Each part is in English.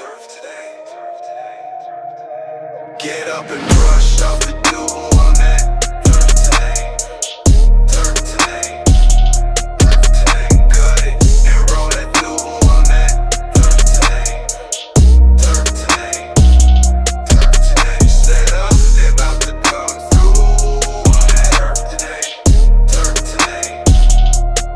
Surf today. Get up and brush off the dew on that. Surf today. Surf today. Surf today. Cut it and roll that dew on that. Surf today. Surf today. Surf today. Set up, they about to come through on that. Surf today. Surf today.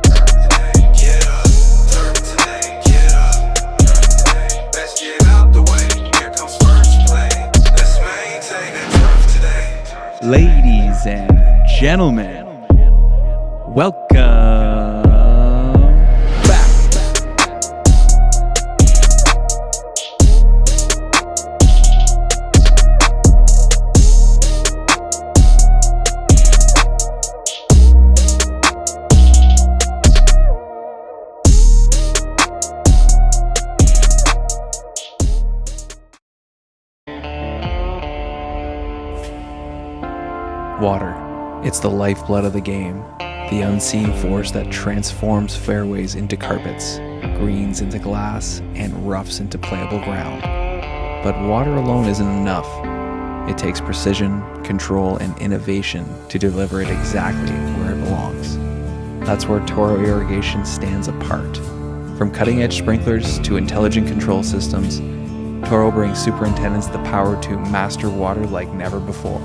Surf today. Get up. Surf today. Get up. Surf today. Let's get out the way. Here comes first play. Let's maintain that surf today. Ladies and gentlemen, welcome back. Water. It's the lifeblood of the game, the unseen force that transforms fairways into carpets, greens into glass, and roughs into playable ground. But water alone isn't enough. It takes precision, control, and innovation to deliver it exactly where it belongs. That's where Toro Irrigation stands apart. From cutting-edge sprinklers to intelligent control systems, Toro brings superintendents the power to master water like never before.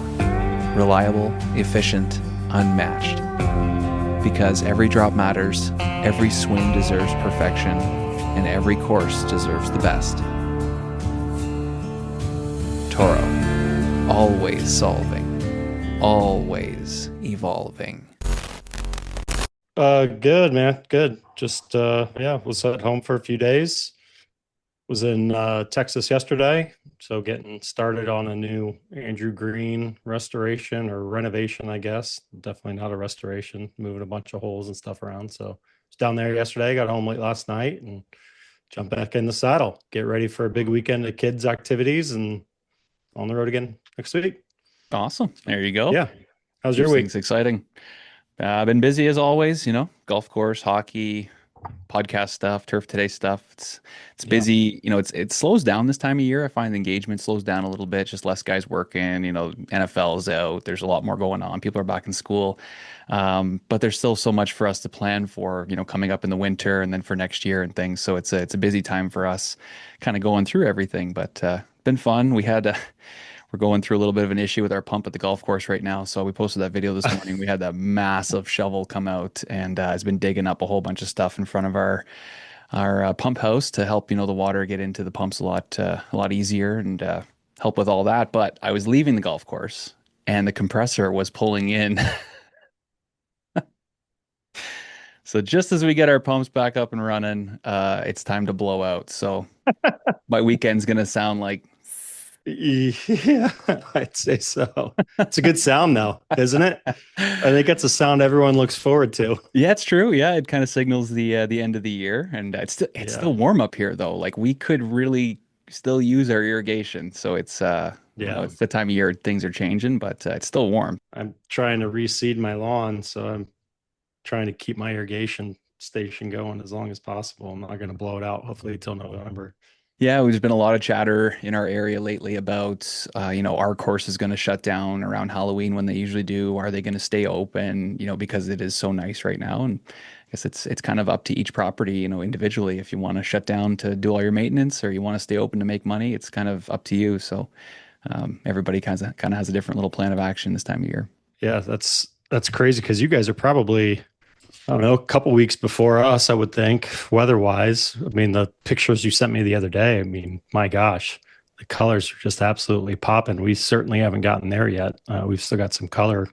Reliable, efficient, unmatched. Because every drop matters, every swing deserves perfection, and every course deserves the best. Toro, always solving, always evolving. Good, man. Good. Just, was at home for a few days. Was in Texas yesterday. So getting started on a new Andrew Green restoration or renovation, I guess. Definitely not a restoration, moving a bunch of holes and stuff around. So I was down there yesterday, got home late last night and jumped back in the saddle. Get ready for a big weekend of kids' activities and on the road again next week. Awesome. There you go. Yeah. How's your week? It's exciting. I've been busy as always, golf course, hockey, podcast stuff, Turf Today stuff. It's busy. It slows down this time of year. I find the engagement slows down a little bit, just less guys working, NFL is out. There's a lot more going on. People are back in school. But there's still so much for us to plan for, coming up in the winter and then for next year and things. So it's a busy time for us kind of going through everything, but been fun. We're going through a little bit of an issue with our pump at the golf course right now. So we posted that video this morning. We had that massive shovel come out and has been digging up a whole bunch of stuff in front of our pump house to help, the water get into the pumps a lot easier and help with all that. But I was leaving the golf course and the compressor was pulling in. So just as we get our pumps back up and running, it's time to blow out. So my weekend's going to sound like, yeah, I'd say so. It's a good sound though, isn't it? I think it's a sound everyone looks forward to. Yeah, it's true. Yeah, it kind of signals the end of the year, and it's still warm up here though. Like we could really still use our irrigation. So it's it's the time of year things are changing, but it's still warm. I'm trying to reseed my lawn, so I'm trying to keep my irrigation station going as long as possible. I'm not going to blow it out, hopefully till November. Yeah, there's been a lot of chatter in our area lately about, our course is going to shut down around Halloween when they usually do. Are they going to stay open, because it is so nice right now? And I guess it's kind of up to each property, individually. If you want to shut down to do all your maintenance or you want to stay open to make money, it's kind of up to you. So everybody kind of has a different little plan of action this time of year. Yeah, that's crazy because you guys are probably, I don't know, a couple weeks before us, I would think, weather-wise. I mean, the pictures you sent me the other day, I mean, my gosh, the colors are just absolutely popping. We certainly haven't gotten there yet. We've still got some color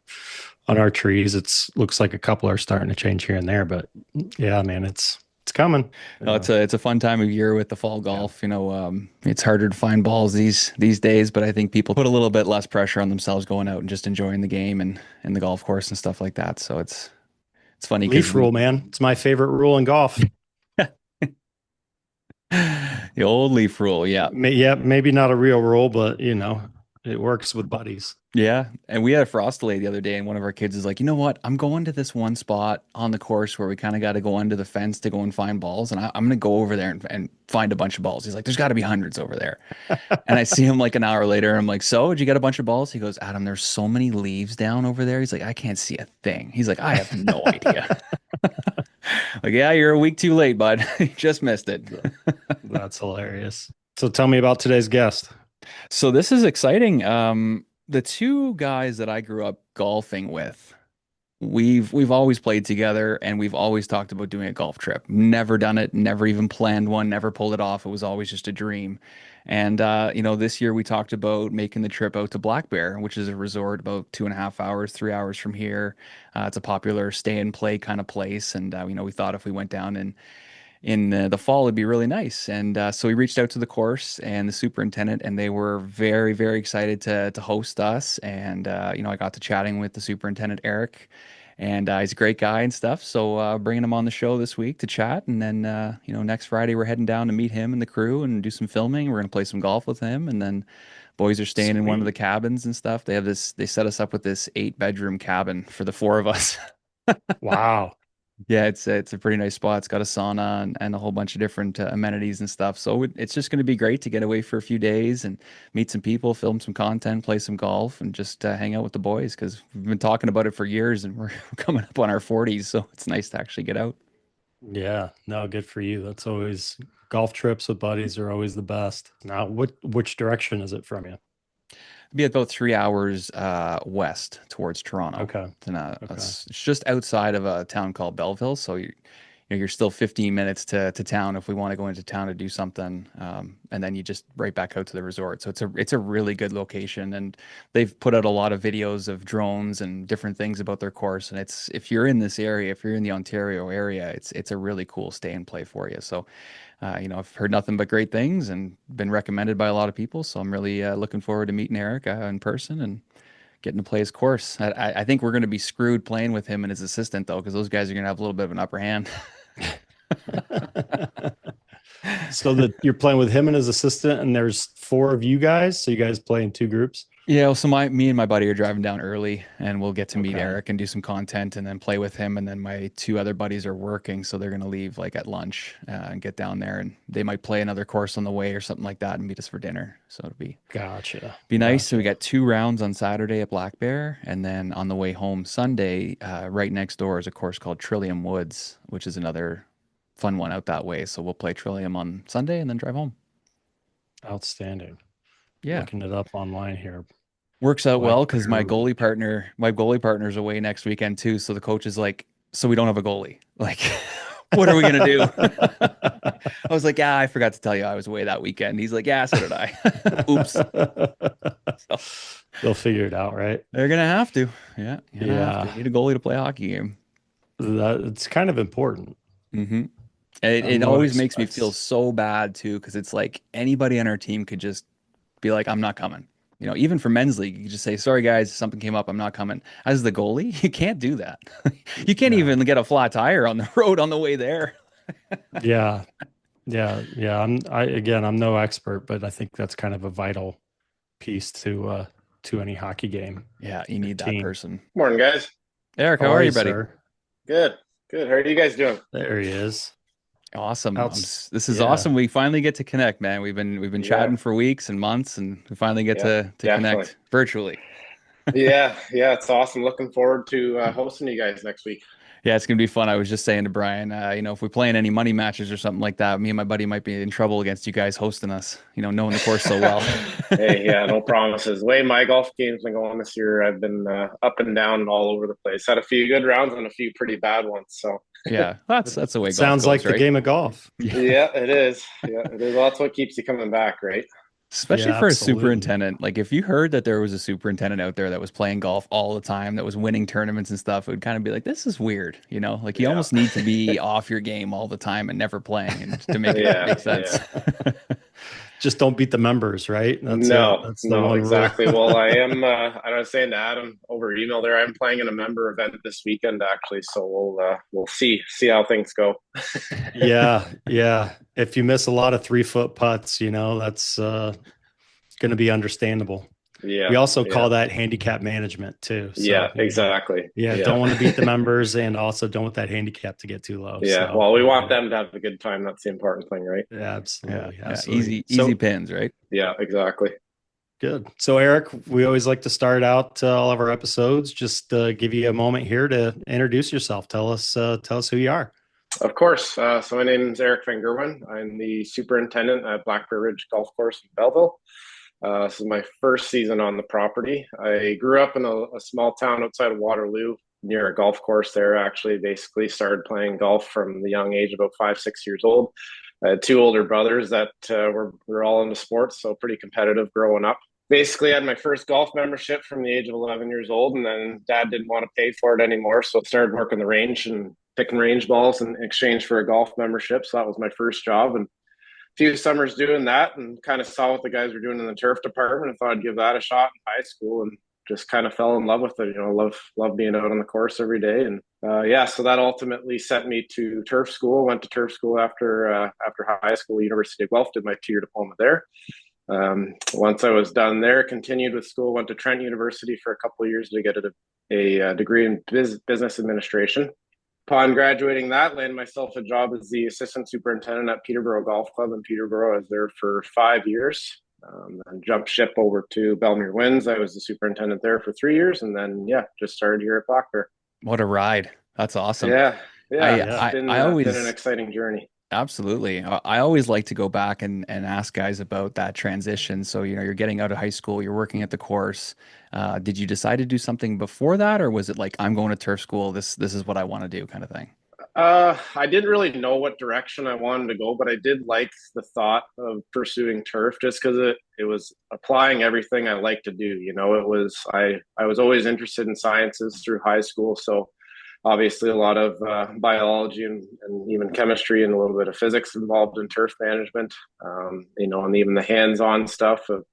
on our trees. Looks like a couple are starting to change here and there, but yeah, man, it's coming. No, it's a fun time of year with the fall golf. Yeah. It's harder to find balls these days, but I think people put a little bit less pressure on themselves going out and just enjoying the game and the golf course and stuff like that. So it's funny. Leaf rule, man. It's my favorite rule in golf. The old leaf rule. Yeah. Yeah. Maybe not a real rule, but It works with buddies. Yeah. And we had a frost delay the other day, and one of our kids is like, you know what? I'm going to this one spot on the course where we kind of got to go under the fence to go and find balls. And I'm going to go over there and find a bunch of balls. He's like, there's got to be hundreds over there. And I see him like an hour later. I'm like, so did you get a bunch of balls? He goes, Adam, there's so many leaves down over there. He's like, I can't see a thing. He's like, I have no idea. Like, yeah, you're a week too late, bud. You just missed it. That's hilarious. So tell me about today's guest. So this is exciting. The two guys that I grew up golfing with, we've always played together, and we've always talked about doing a golf trip. Never done it, never even planned one, never pulled it off. It was always just a dream. And this year we talked about making the trip out to Black Bear, which is a resort about 2.5 hours, 3 hours from here. It's a popular stay and play kind of place, and we thought if we went down and in the fall it'd be really nice. And so we reached out to the course and the superintendent, and they were very, very excited to host us. And I got to chatting with the superintendent, Eric, and he's a great guy and stuff. So bringing him on the show this week to chat, and then next Friday we're heading down to meet him and the crew and do some filming. We're gonna play some golf with him, and then boys are staying in one of the cabins and stuff. They set us up with this 8-bedroom cabin for the four of us. Wow. Yeah, it's a pretty nice spot. It's got a sauna and a whole bunch of different amenities and stuff. So it's just going to be great to get away for a few days and meet some people, film some content, play some golf, and just hang out with the boys, because we've been talking about it for years, and we're coming up on our 40s. So it's nice to actually get out. Yeah, no, good for you. That's always golf trips with buddies are always the best. Now, which direction is it from you? Be about 3 hours west towards Toronto. Okay. And, Okay. it's just outside of a town called Belleville. So you're still 15 minutes to town if we want to go into town to do something. And then you just right back out to the resort. So it's a really good location. And they've put out a lot of videos of drones and different things about their course. And if you're in this area, if you're in the Ontario area, it's a really cool stay and play for you. So I've heard nothing but great things and been recommended by a lot of people. So I'm really looking forward to meeting Eric in person and getting to play his course. I think we're going to be screwed playing with him and his assistant, though, because those guys are going to have a little bit of an upper hand. So that you're playing with him and his assistant, and there's 4 of you guys. So you guys play in 2 groups. Yeah, well, so me and my buddy are driving down early, and we'll get to meet Okay. Eric and do some content and then play with him. And then my 2 other buddies are working, so they're going to leave like at lunch and get down there, and they might play another course on the way or something like that and meet us for dinner. So it'll be Gotcha. nice. So we got 2 rounds on Saturday at Black Bear, and then on the way home Sunday, right next door is a course called Trillium Woods, which is another fun one out that way. So we'll play Trillium on Sunday and then drive home. Outstanding. Yeah. Looking it up online here. Works out Black well because my Bear. goalie partner's away next weekend too. So the coach is like, so we don't have a goalie. Like, what are we gonna do? I was like, yeah, I forgot to tell you I was away that weekend. He's like, yeah, so did I. Oops. So They'll figure it out, right? they're gonna have to. Yeah. You're gonna have to. Yeah. You need a goalie to play a hockey game. It's kind of important. Mm-hmm. It No always makes me express. feel so bad too, because it's like anybody on our team could just be like, I'm not coming. Even for men's league, you could just say, sorry guys, something came up, I'm not coming. As the goalie, you can't do that. You can't No. even get a flat tire on the road on the way there. Yeah. I'm no expert, but I think that's kind of a vital piece to any hockey game. Yeah, you need that Team. person. Morning, guys. Eric, how are you, buddy? Sir? Good. How are you guys doing? There he is. Awesome. This is yeah. awesome. We finally get to connect, man. We've been Yeah. chatting for weeks and months, and we finally get Yeah, to definitely. connect virtually. Yeah, it's awesome. Looking forward to hosting you guys next week. Yeah, it's gonna be fun. I was just saying to Brian, if we play in any money matches or something like that, me and my buddy might be in trouble against you guys hosting us. Knowing the course so well. Hey, yeah, no promises. The way my golf game's been going this year, I've been up and down all over the place. Had a few good rounds and a few pretty bad ones. So Yeah, that's the way. Sounds golf like goes, the right? game of golf. yeah, it is. Yeah, it is. Well, that's what keeps you coming back, right? Especially Yeah, for absolutely. a superintendent. Like if you heard that there was a superintendent out there that was playing golf all the time, that was winning tournaments and stuff, it would kind of be like, this is weird. Like you Yeah. almost need to be off your game all the time and never playing and to make it Yeah, make sense. Just don't beat the members, right? That's no, it. That's the no, one rule. exactly. Well, I am. I was saying to Adam over email there. I'm playing in a member event this weekend, actually. So we'll see how things go. Yeah. If you miss a lot of 3-foot putts, that's going to be understandable. Yeah. We also Yeah. call that handicap management too. So, Yeah, exactly. Yeah, don't want to beat the members, and also don't want that handicap to get too low. Yeah. So, Well, we want them to have a good time. That's the important thing, right? yeah, Yeah, absolutely, yeah, absolutely. easy So pins, right? Yeah, exactly. good. So, Eric, we always like to start out all of our episodes. Just give you a moment here to introduce yourself. Tell us who you are. Of course. So my name is Eric Van Gerwen. I'm the superintendent at Blackberry Ridge Golf Course in Belleville. This is my first season on the property. I grew up in a small town outside of Waterloo near a golf course there. Actually, basically started playing golf from the young age, about 5, 6 years old. I had two older brothers that were all into sports, so pretty competitive growing up. Basically, I had my first golf membership from the age of 11 years old, and then dad didn't want to pay for it anymore, so I started working the range and picking range balls in exchange for a golf membership. So that was my first job, and few summers doing that, and kind of saw what the guys were doing in the turf department and thought I'd give that a shot in high school, and just kind of fell in love with it. Love being out on the course every day. And so that ultimately sent me to turf school. Went to turf school after high school. University of Guelph, did my 2-year diploma there. Once I was done there, continued with school, went to Trent University for a couple of years to get a degree in business administration. Upon graduating that, landed myself a job as the assistant superintendent at Peterborough Golf Club in Peterborough. I was there for 5 years. And jumped ship over to Belleville Winds. I was the superintendent there for 3 years, and then just started here at Black Bear. What a ride! That's awesome. Yeah, I always been an exciting journey. Absolutely. I always like to go back and ask guys about that transition. So, you're getting out of high school, you're working at the course. Did you decide to do something before that, or was it like, I'm going to turf school, this is what I want to do kind of thing? I didn't really know what direction I wanted to go, but I did like the thought of pursuing turf just because it was applying everything I like to do. I was always interested in sciences through high school. So obviously a lot of biology and even chemistry and a little bit of physics involved in turf management, and even the hands-on stuff of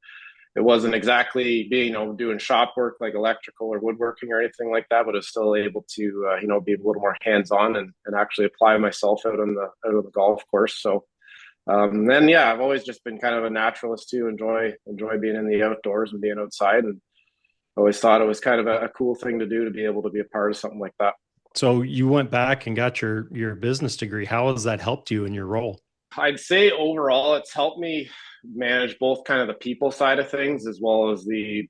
it wasn't exactly being, doing shop work like electrical or woodworking or anything like that, but I was still able to, be a little more hands-on and actually apply myself out on the golf course. So I've always just been kind of a naturalist too, enjoy being in the outdoors and being outside. And always thought it was kind of a cool thing to do to be able to be a part of something like that. So you went back and got your business degree. How has that helped you in your role? I'd say overall, it's helped me manage both kind of the people side of things as well as the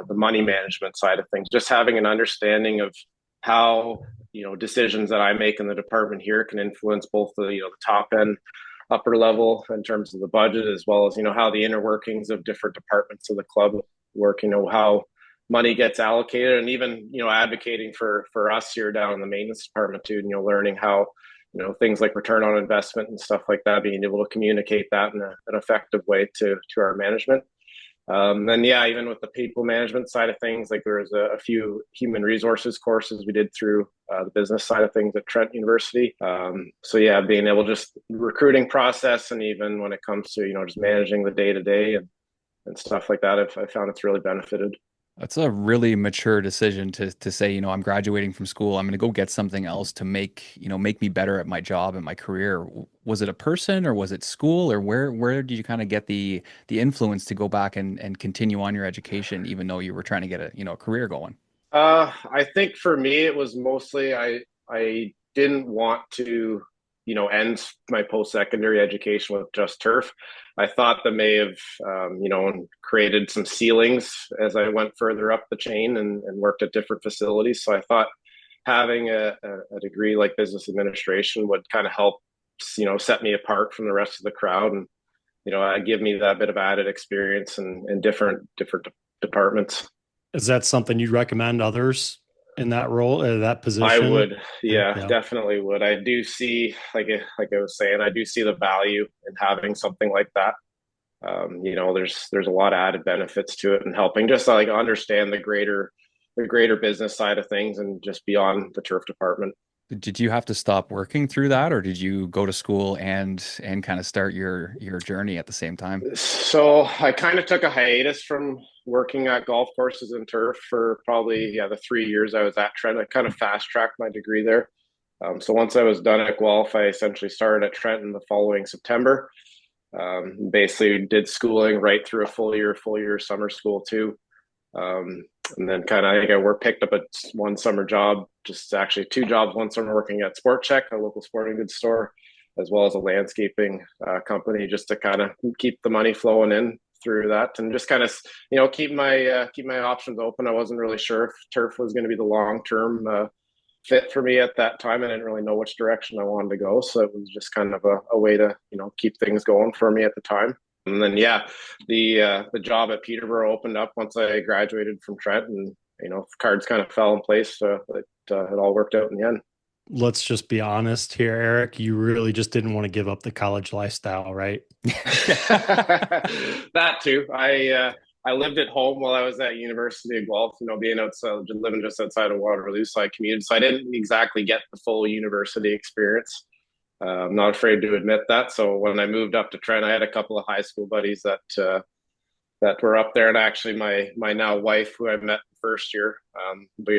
money management side of things. Just having an understanding of how decisions that I make in the department here can influence both the top end, upper level in terms of the budget, as well as how the inner workings of different departments of the club work. How money gets allocated, and even advocating for us here down in the maintenance department too, and learning how things like return on investment and stuff like that, being able to communicate that in an effective way to our management. Even with the people management side of things, like there was a few human resources courses we did through the business side of things at Trent University. Being able to just recruiting process, and even when it comes to just managing the day to day and stuff like that, I found it's really benefited. That's a really mature decision to say, I'm graduating from school. I'm going to go get something else to make me better at my job and my career. Was it a person, or was it school, or where did you kind of get the influence to go back and continue on your education, even though you were trying to get a career going? I think for me, it was mostly I didn't want to end my post-secondary education with just turf. I thought that may have, created some ceilings as I went further up the chain and worked at different facilities. So I thought having a degree like business administration would kind of help, set me apart from the rest of the crowd, and give me that bit of added experience in different departments. Is that something you'd recommend others in that role, that position? I would, definitely would. I do see, like I was saying, I do see the value in having something like that. There's a lot of added benefits to it, and helping just like understand the greater business side of things and just beyond the turf department. Did you have to stop working through that, or did you go to school and kind of start your journey at the same time? So I kind of took a hiatus from working at golf courses and turf for probably the 3 years I was at Trent. I kind of fast tracked my degree there. So once I was done at Guelph, I essentially started at Trent in the following September. Basically did schooling right through a full year summer school too. And then kind of, I think picked up one summer job, just actually two jobs, one summer working at Sport Check, a local sporting goods store, as well as a landscaping company, just to kind of keep the money flowing in through that, and just kind of, keep my options open. I wasn't really sure if turf was going to be the long-term fit for me at that time. I didn't really know which direction I wanted to go. So it was just kind of a way to, keep things going for me at the time. And then, the job at Peterborough opened up once I graduated from Trent, and, cards kind of fell in place. So it all worked out in the end. Let's just be honest here, Eric. You really just didn't want to give up the college lifestyle, right? That too. I lived at home while I was at University of Guelph, being outside, living just outside of Waterloo. So I commuted. So I didn't exactly get the full university experience. I'm not afraid to admit that. So when I moved up to Trent, I had a couple of high school buddies that were up there, and actually my now wife, who I met first year,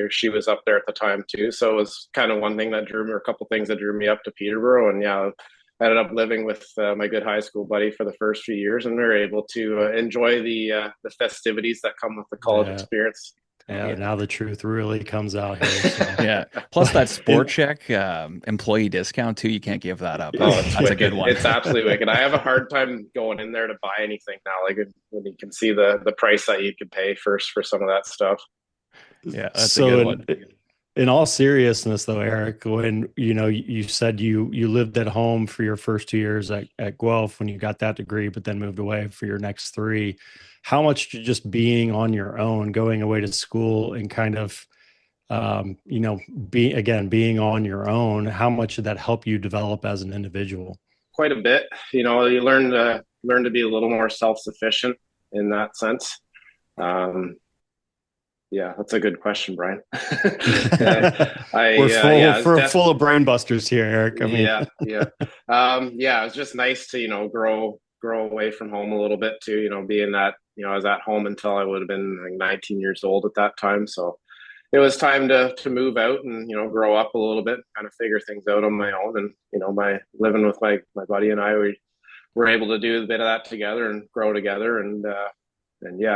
she was up there at the time too. So it was kind of one thing that drew me, or a couple things that drew me up to Peterborough, and I ended up living with my good high school buddy for the first few years, and we were able to enjoy the festivities that come with the college experience. Yeah, now the truth really comes out here. So. Yeah. Plus that Sport Check employee discount too. You can't give that up. That's a good one. It's absolutely wicked. I have a hard time going in there to buy anything now. Like when you can see the price that you could pay for some of that stuff. Yeah, that's a good one. In all seriousness, though, Eric, when you said you lived at home for your first 2 years at Guelph when you got that degree, but then moved away for your next 3, how much just being on your own, going away to school, and kind of being on your own, how much did that help you develop as an individual? Quite a bit. You learn to be a little more self-sufficient in that sense. Yeah, that's a good question, Brian. We're full of brain busters here, Eric. I mean, yeah. It was just nice to, grow away from home a little bit too, being that, I was at home until I would have been like 19 years old at that time. So it was time to move out and, grow up a little bit, kind of figure things out on my own. And, by living with my buddy and I, we were able to do a bit of that together and grow together. And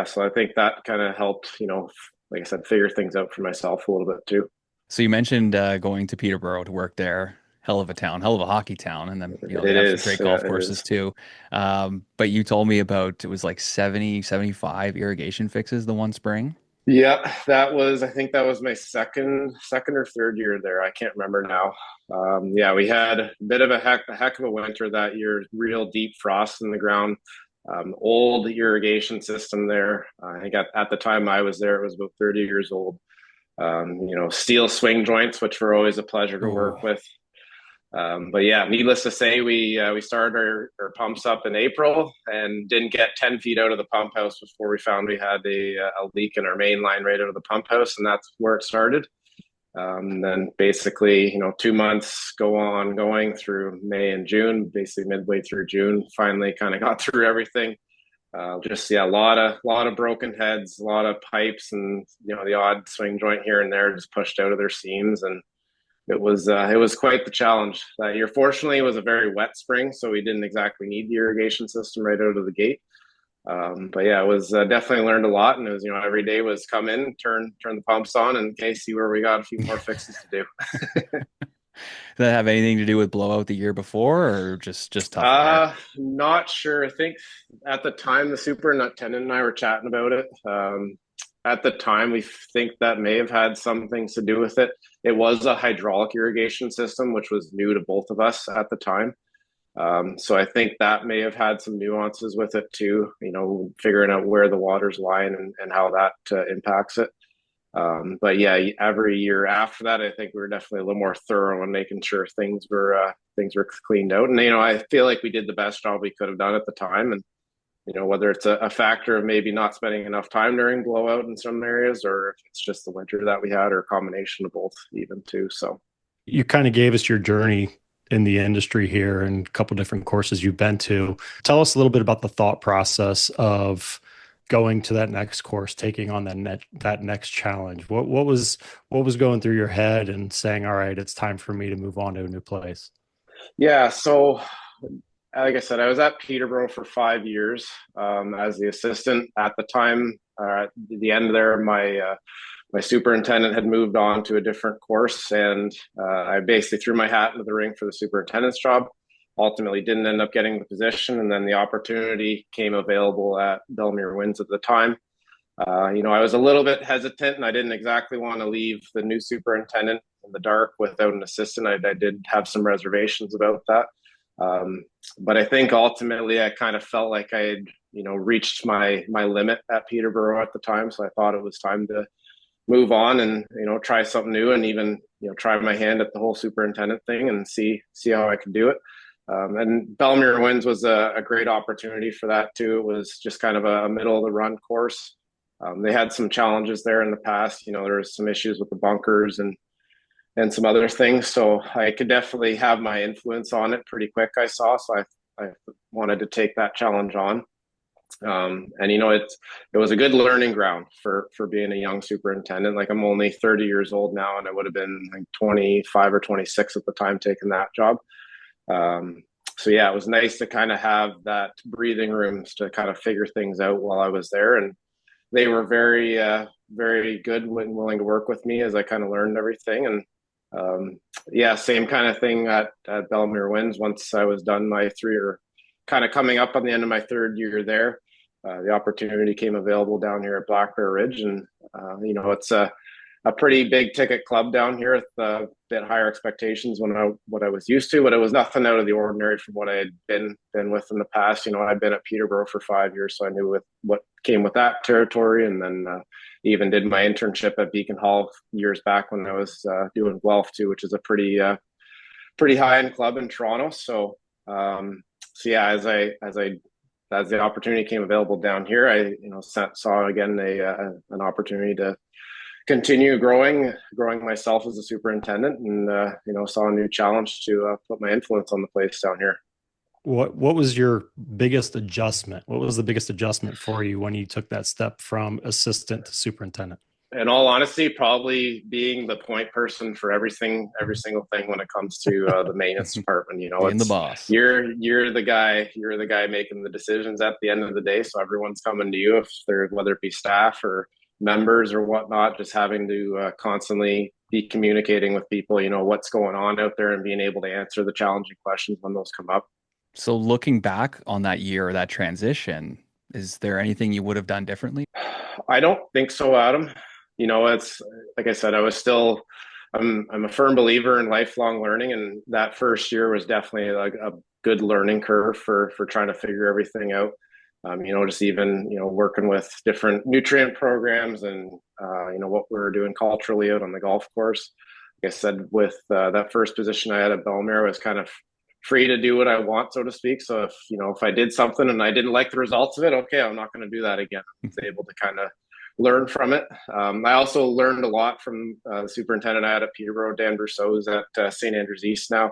so I think that kind of helped, like I said, figure things out for myself a little bit too. So you mentioned going to Peterborough to work there. Hell of a town, hell of a hockey town. And then, they have some great golf courses too. But you told me about, it was like 70, 75 irrigation fixes the one spring. Yeah, I think that was my second or third year there. I can't remember now. We had a bit of a heck of a winter that year, real deep frost in the ground. Old irrigation system there. I think at the time I was there, it was about 30 years old. Steel swing joints, which were always a pleasure to work with. Needless to say, we started our pumps up in April and didn't get 10 feet out of the pump house before we found we had a leak in our main line right out of the pump house, and that's where it started. Then basically, 2 months going through May and June, basically midway through June, finally kind of got through everything. A lot of broken heads, a lot of pipes, and the odd swing joint here and there just pushed out of their seams, and it was quite the challenge that year. Fortunately, it was a very wet spring, so we didn't exactly need the irrigation system right out of the gate. It was definitely learned a lot, and it was every day was come in, turn the pumps on, and see where we got a few more fixes to do. Did that have anything to do with blowout the year before, or just tough? Not sure. I think at the time the superintendent and I were chatting about it. At the time, we think that may have had some things to do with it. It was a hydraulic irrigation system, which was new to both of us at the time. So I think that may have had some nuances with it too, figuring out where the water's lying and how that impacts it. Every year after that, I think we were definitely a little more thorough in making sure things were cleaned out. And, I feel like we did the best job we could have done at the time. And, whether it's a factor of maybe not spending enough time during blowout in some areas, or if it's just the winter that we had, or a combination of both even too. So you kind of gave us your journey in the industry here and a couple different courses you've been to. Tell us a little bit about the thought process of going to that next course, taking on that next challenge. What was going through your head and saying, all right, it's time for me to move on to a new place? Yeah. So like I said, I was at Peterborough for 5 years as the assistant. At the time, at the end there, my superintendent had moved on to a different course, and I basically threw my hat into the ring for the superintendent's job. Ultimately, didn't end up getting the position, and then the opportunity came available at Belleville Winds at the time. I was a little bit hesitant, and I didn't exactly want to leave the new superintendent in the dark without an assistant. I did have some reservations about that. But I think ultimately I kind of felt like I had, reached my limit at Peterborough at the time. So I thought it was time to move on and, try something new, and even, try my hand at the whole superintendent thing and see how I could do it. And Belleville Winds was a great opportunity for that too. It was just kind of a middle of the run course. They had some challenges there in the past. There was some issues with the bunkers and some other things. So I could definitely have my influence on it pretty quick, I saw. So I wanted to take that challenge on. It was a good learning ground for being a young superintendent. Like, I'm only 30 years old now, and I would have been like 25 or 26 at the time taking that job. So yeah, it was nice to kind of have that breathing room to kind of figure things out while I was there. And they were very, very good and willing to work with me as I kind of learned everything. And same kind of thing at Belleville Winds. Once I was done my 3 year, kind of coming up on the end of my 3rd year there, the opportunity came available down here at Black Bear Ridge. And, it's a pretty big ticket club down here with a bit higher expectations what I was used to, but it was nothing out of the ordinary from what I had been with in the past. I'd been at Peterborough for 5 years, so I knew what came with that territory. And then even did my internship at Beacon Hall years back when I was doing Guelph too, which is a pretty high end club in Toronto. So yeah, as the opportunity came available down here, I saw again an opportunity to continue growing myself as a superintendent, and saw a new challenge to put my influence on the place down here. What was your biggest adjustment? What was the biggest adjustment for you when you took that step from assistant to superintendent? In all honesty, probably being the point person for every single thing when it comes to the maintenance department. Being the boss. You're the guy making the decisions at the end of the day. So everyone's coming to you, whether it be staff or members or whatnot, just having to constantly be communicating with people, what's going on out there, and being able to answer the challenging questions when those come up. So looking back on that year or that transition, is there anything you would have done differently? I don't think so, Adam. It's like I said, I'm a firm believer in lifelong learning, and that first year was definitely like a good learning curve for trying to figure everything out. Just even, working with different nutrient programs and, what we were doing culturally out on the golf course. Like I said, with that first position I had at Bellmere, I was kind of free to do what I want, so to speak. So if I did something and I didn't like the results of it, okay, I'm not going to do that again. I was able to kind of learn from it. I also learned a lot from the superintendent I had at Peterborough, Dan Brousseau, who's at St. Andrews East now.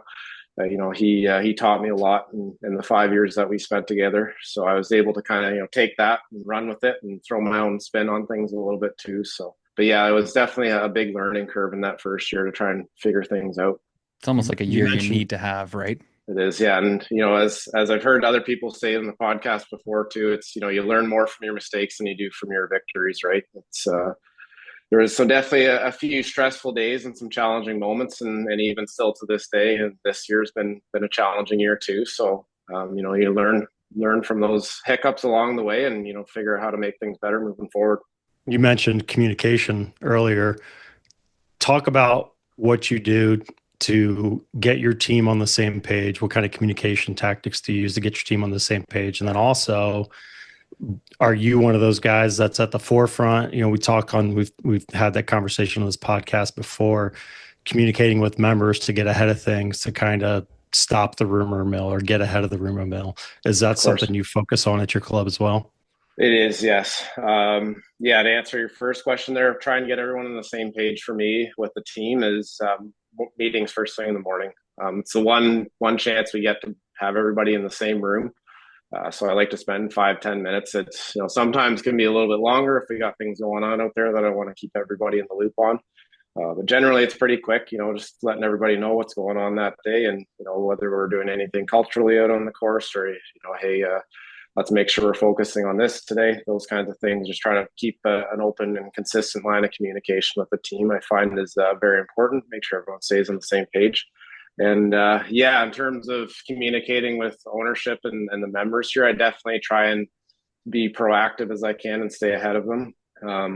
He taught me a lot in the 5 years that we spent together. So I was able to kind of, take that and run with it and throw my own spin on things a little bit too. So, but yeah, it was definitely a big learning curve in that first year to try and figure things out. It's almost like a year you need to have, right? It is, yeah. And, as I've heard other people say in the podcast before too, it's, you learn more from your mistakes than you do from your victories, right? It's, there was definitely a few stressful days and some challenging moments, and even still to this day, and this year's been a challenging year too. So, you learn from those hiccups along the way, and, figure out how to make things better moving forward. You mentioned communication earlier. Talk about what you do to get your team on the same page. What kind of communication tactics do you use to get your team on the same page? And then also, are you one of those guys that's at the forefront? We've had that conversation on this podcast before, communicating with members to get ahead of things, to kind of stop the rumor mill or get ahead of the rumor mill. Is that something you focus on at your club as well? It is, yes. To answer your first question there, trying to get everyone on the same page for me with the team is meetings first thing in the morning. It's the one chance we get to have everybody in the same room. So I like to spend 5-10 minutes. It's, sometimes can be a little bit longer if we got things going on out there that I want to keep everybody in the loop on. But generally, it's pretty quick, just letting everybody know what's going on that day, and whether we're doing anything culturally out on the course, or hey, let's make sure we're focusing on this today. Those kinds of things. Just trying to keep an open and consistent line of communication with the team, I find is very important. Make sure everyone stays on the same page. And in terms of communicating with ownership and the members here, I definitely try and be proactive as I can and stay ahead of them.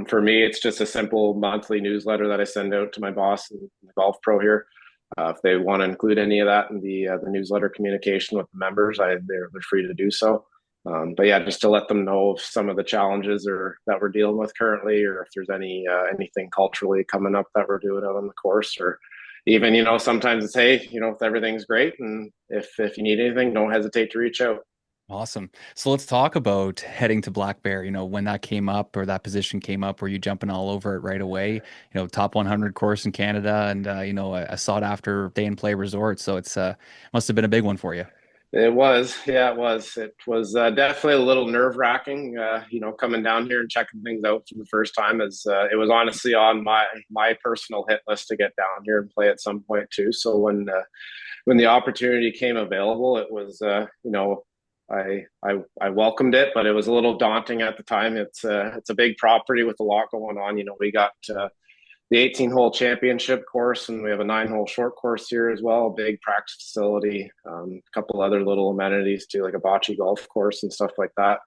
For me, it's just a simple monthly newsletter that I send out to my boss and the golf pro here. If they want to include any of that in the newsletter communication with the members, they're free to do so. But yeah, just to let them know of some of the challenges that we're dealing with currently, or if there's anything culturally coming up that we're doing out on the course, or even sometimes it's, hey, if everything's great, and if you need anything, don't hesitate to reach out. Awesome. So let's talk about heading to Black Bear. When that came up, or that position came up, were you jumping all over it right away? Top 100 course in Canada, and a sought after day and play resort. So it's must have been a big one for you. It was, yeah, it was. It was definitely a little nerve wracking, coming down here and checking things out for the first time. As it was honestly on my personal hit list to get down here and play at some point too. So when the opportunity came available, it was, I welcomed it, but it was a little daunting at the time. It's a big property with a lot going on. We got the 18-hole championship course, and we have a 9-hole short course here as well, a big practice facility, a couple other little amenities too, like a bocce golf course and stuff like that.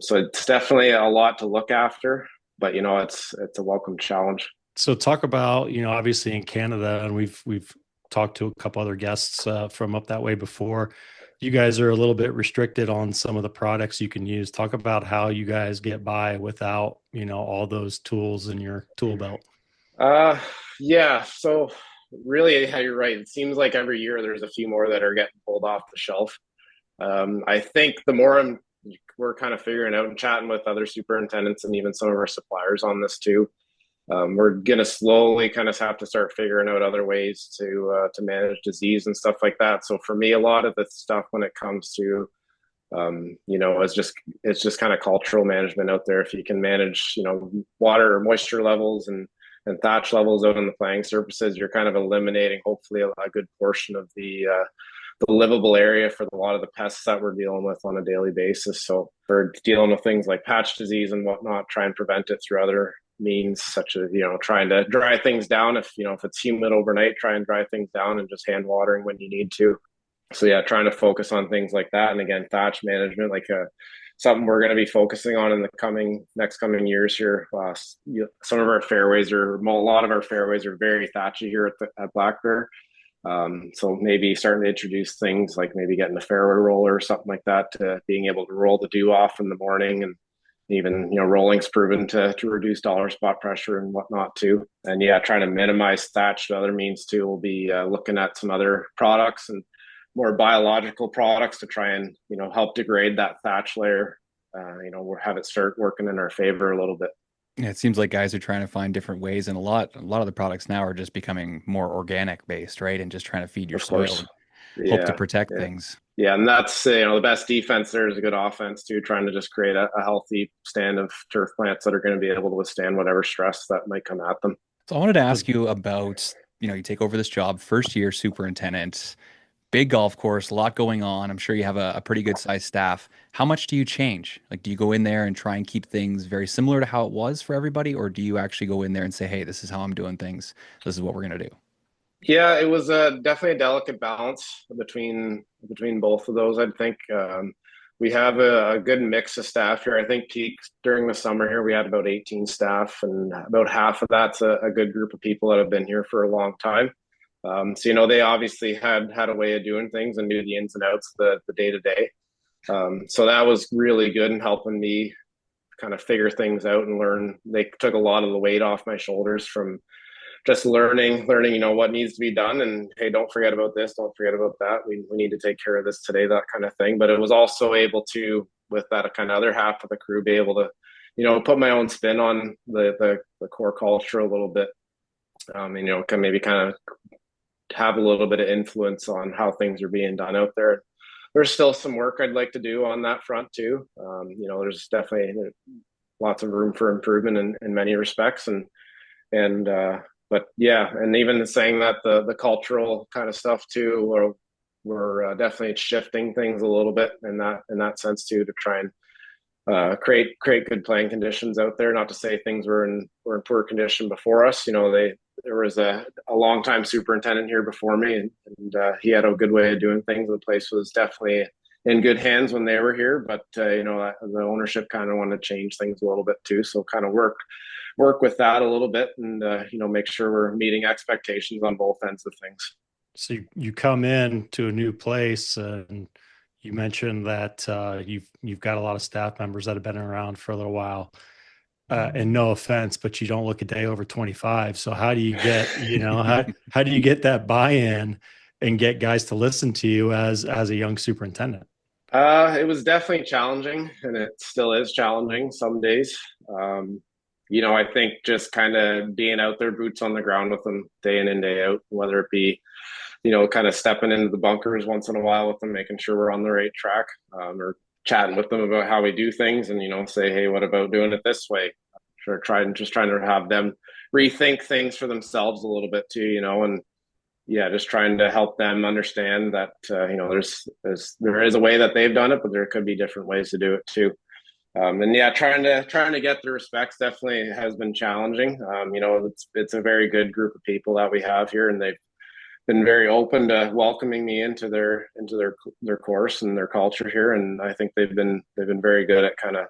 So it's definitely a lot to look after, but it's a welcome challenge. So talk about, obviously in Canada, and we've talked to a couple other guests from up that way before. You guys are a little bit restricted on some of the products you can use. Talk about how you guys get by without, all those tools in your tool belt. So really, yeah, you're right. It seems like every year there's a few more that are getting pulled off the shelf. I think the more we're kind of figuring out and chatting with other superintendents and even some of our suppliers on this too. We're going to slowly kind of have to start figuring out other ways to manage disease and stuff like that. So for me, a lot of the stuff when it comes to, it's just kind of cultural management out there. If you can manage, water or moisture levels and thatch levels out on the playing surfaces, you're kind of eliminating hopefully a good portion of the livable area for a lot of the pests that we're dealing with on a daily basis. So for dealing with things like patch disease and whatnot, try and prevent it through other means, such as trying to dry things down. If it's humid overnight, try and dry things down, and just hand watering when you need to. So yeah, trying to focus on things like that. And again, thatch management, something we're going to be focusing on in the next coming years here. Some of our fairways a lot of our fairways are very thatchy here at Black Bear. So maybe starting to introduce things like maybe getting a fairway roller or something like that, to being able to roll the dew off in the morning. And even rolling's proven to reduce dollar spot pressure and whatnot too. And yeah, trying to minimize thatch to other means too. We'll be looking at some other products and more biological products to try and help degrade that thatch layer. We'll have it start working in our favor a little bit. Yeah, it seems like guys are trying to find different ways, and a lot of the products now are just becoming more organic based, right? And just trying to feed your soil and hope to protect things. Yeah, and that's the best defense there is a good offense too, trying to just create a healthy stand of turf plants that are going to be able to withstand whatever stress that might come at them. So I wanted to ask you about, you take over this job, first year superintendent, big golf course, a lot going on. I'm sure you have a pretty good sized staff. How much do you change? Do you go in there and try and keep things very similar to how it was for everybody? Or do you actually go in there and say, hey, this is how I'm doing things. This is what we're going to do? Yeah, it was definitely a delicate balance between both of those. I think we have a good mix of staff here. I think peak during the summer here, we had about 18 staff, and about half of that's a good group of people that have been here for a long time. So, they obviously had a way of doing things and knew the ins and outs, the day to day. So that was really good in helping me kind of figure things out and learn. They took a lot of the weight off my shoulders from just learning, what needs to be done. And hey, don't forget about this, don't forget about that. We need to take care of this today, that kind of thing. But it was also able to, with that kind of other half of the crew, be able to, put my own spin on the core culture a little bit. Can maybe kind of have a little bit of influence on how things are being done out there. There's still some work I'd like to do on that front too. There's definitely lots of room for improvement in many respects, but but yeah, and even saying that the cultural kind of stuff too, we're definitely shifting things a little bit in that sense too, to try and create good playing conditions out there. Not to say things were in poor condition before us. There was a long time superintendent here before me, and he had a good way of doing things. The place was definitely in good hands when they were here, but the ownership kind of wanted to change things a little bit too. So kind of work with that a little bit, and make sure we're meeting expectations on both ends of things. So you come in to a new place, and you mentioned that you've got a lot of staff members that have been around for a little while. And no offense, but you don't look a day over 25. So how do you get, how do you get that buy-in and get guys to listen to you as a young superintendent? It was definitely challenging, and it still is challenging some days. I think just kind of being out there, boots on the ground with them day in and day out, whether it be, kind of stepping into the bunkers once in a while with them, making sure we're on the right track, or chatting with them about how we do things, and, say, hey, what about doing it this way? Sure, trying to have them rethink things for themselves a little bit too, and yeah, just trying to help them understand that, there is a way that they've done it, but there could be different ways to do it too. And yeah, trying to get the respects definitely has been challenging. It's a very good group of people that we have here, and they've been very open to welcoming me into their course and their culture here. And I think they've been very good at kind of,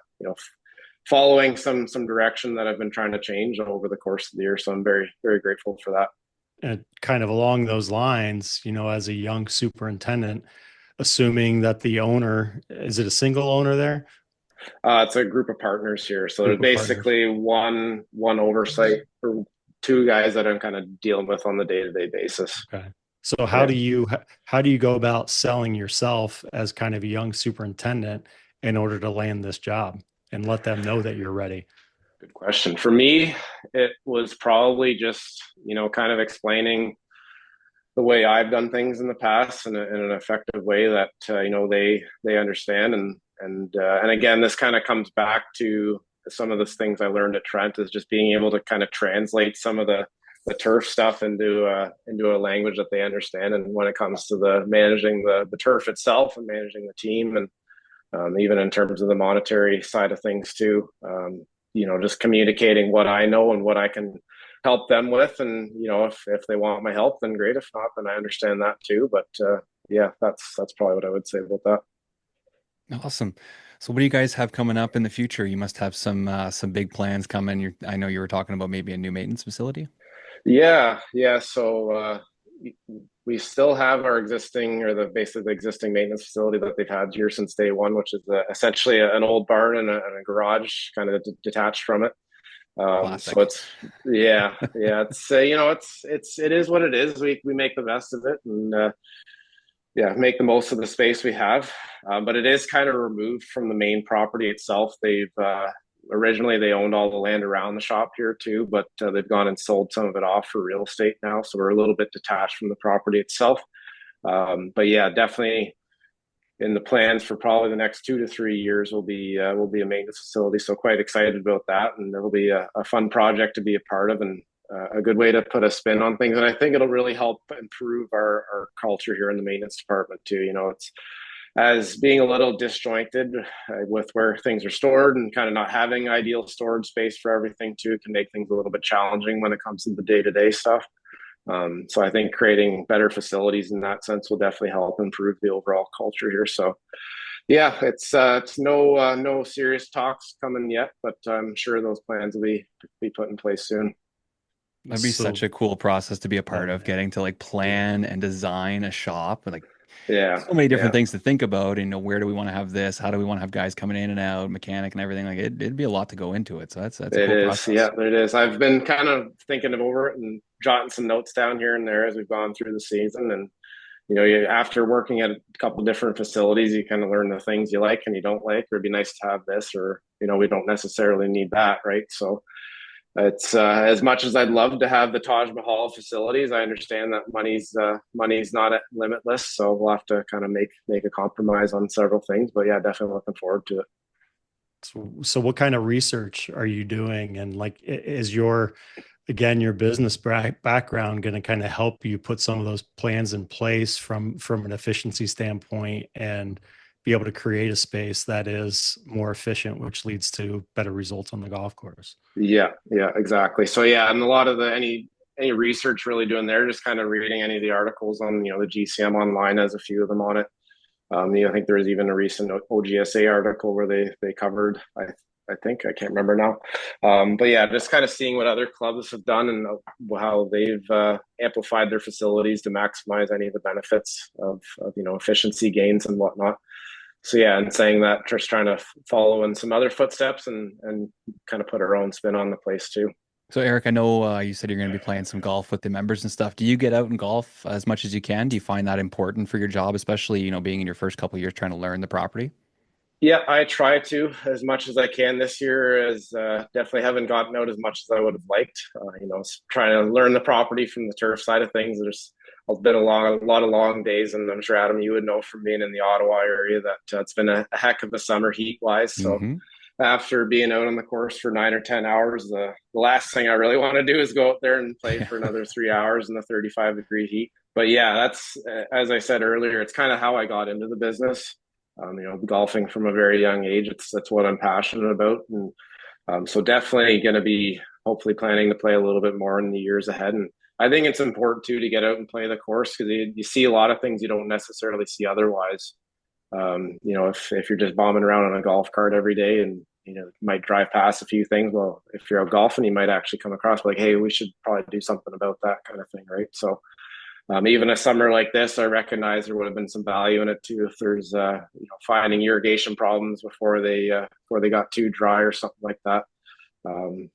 following some direction that I've been trying to change over the course of the year. So I'm very, very grateful for that. And kind of along those lines, as a young superintendent, assuming that the owner, is it a single owner there? It's a group of partners here. So there's basically one oversight for two guys that I'm kind of dealing with on the day-to-day basis. Okay. So how do you go about selling yourself as kind of a young superintendent in order to land this job and let them know that you're ready? Good question. For me, it was probably just, kind of explaining the way I've done things in the past in an effective way that, they understand. And again, this kind of comes back to some of the things I learned at Trent, is just being able to kind of translate some of the turf stuff into a language that they understand. And when it comes to the managing the turf itself and managing the team, and even in terms of the monetary side of things too, just communicating what I know and what I can help them with. And, if they want my help, then great. If not, then I understand that too. But yeah, that's probably what I would say about that. Awesome. So what do you guys have coming up in the future? You must have some big plans coming. I know you were talking about maybe a new maintenance facility. Yeah. So we still have our existing, or basically the existing maintenance facility that they've had here since day one, which is essentially an old barn and a garage kind of detached from it. So it's it is what it is. We make the best of it, and make the most of the space we have. But it is kind of removed from the main property itself. They've originally they owned all the land around the shop here too, but they've gone and sold some of it off for real estate now. So we're a little bit detached from the property itself. But yeah, definitely in the plans for probably the next 2 to 3 years will be a maintenance facility. So quite excited about that, and it'll be a fun project to be a part of, and a good way to put a spin on things. And I think it'll really help improve our culture here in the maintenance department too. It's as being a little disjointed with where things are stored, and kind of not having ideal storage space for everything too can make things a little bit challenging when it comes to the day-to-day stuff. So I think creating better facilities in that sense will definitely help improve the overall culture here. So yeah, it's no serious talks coming yet, but I'm sure those plans will be put in place soon. That'd be such a cool process to be a part of, getting to like plan and design a shop, and so many different things to think about. Where do we want to have this? How do we want to have guys coming in and out, mechanic and everything? Like it'd be a lot to go into it. So that's a cool process. Yeah, it is. I've been kind of thinking over it and jotting some notes down here and there as we've gone through the season. And after working at a couple of different facilities, you kind of learn the things you like and you don't like, or it'd be nice to have this, or we don't necessarily need that, right? So it's as much as I'd love to have the Taj Mahal facilities, I understand that money's not limitless, so we'll have to kind of make a compromise on several things. But yeah, definitely looking forward to it. So what kind of research are you doing? And is your again, your business background going to kind of help you put some of those plans in place from an efficiency standpoint and be able to create a space that is more efficient, which leads to better results on the golf course. Yeah, exactly. So yeah, and a lot of any research really doing there, just kind of reading any of the articles on, the GCM online has a few of them on it. I think there was even a recent OGSA article where they covered, I think, I can't remember now. But yeah, just kind of seeing what other clubs have done and how they've amplified their facilities to maximize any of the benefits of efficiency gains and whatnot. So yeah, and saying that, just trying to follow in some other footsteps and kind of put our own spin on the place too. So Eric, I know you said you're going to be playing some golf with the members and stuff. Do you get out and golf as much as you can? Do you find that important for your job, especially, being in your first couple of years trying to learn the property? Yeah, I try to as much as I can this year. As definitely haven't gotten out as much as I would have liked. Trying to learn the property from the turf side of things. There's been a lot of long days, and I'm sure Adam, you would know from being in the Ottawa area that it's been a heck of a summer heat wise. So after being out on the course for 9 or 10 hours, the last thing I really want to do is go out there and play for another 3 hours in the 35-degree heat. But yeah, that's as I said earlier, it's kind of how I got into the business. Golfing from a very young age, that's what I'm passionate about, and so definitely going to be hopefully planning to play a little bit more in the years ahead. And I think it's important too to get out and play the course because you see a lot of things you don't necessarily see otherwise. If you're just bombing around on a golf cart every day and you might drive past a few things, well, if you're out golfing, you might actually come across like, hey, we should probably do something about that kind of thing, right? So even a summer like this, I recognize there would have been some value in it too. If there's, finding irrigation problems before they got too dry or something like that.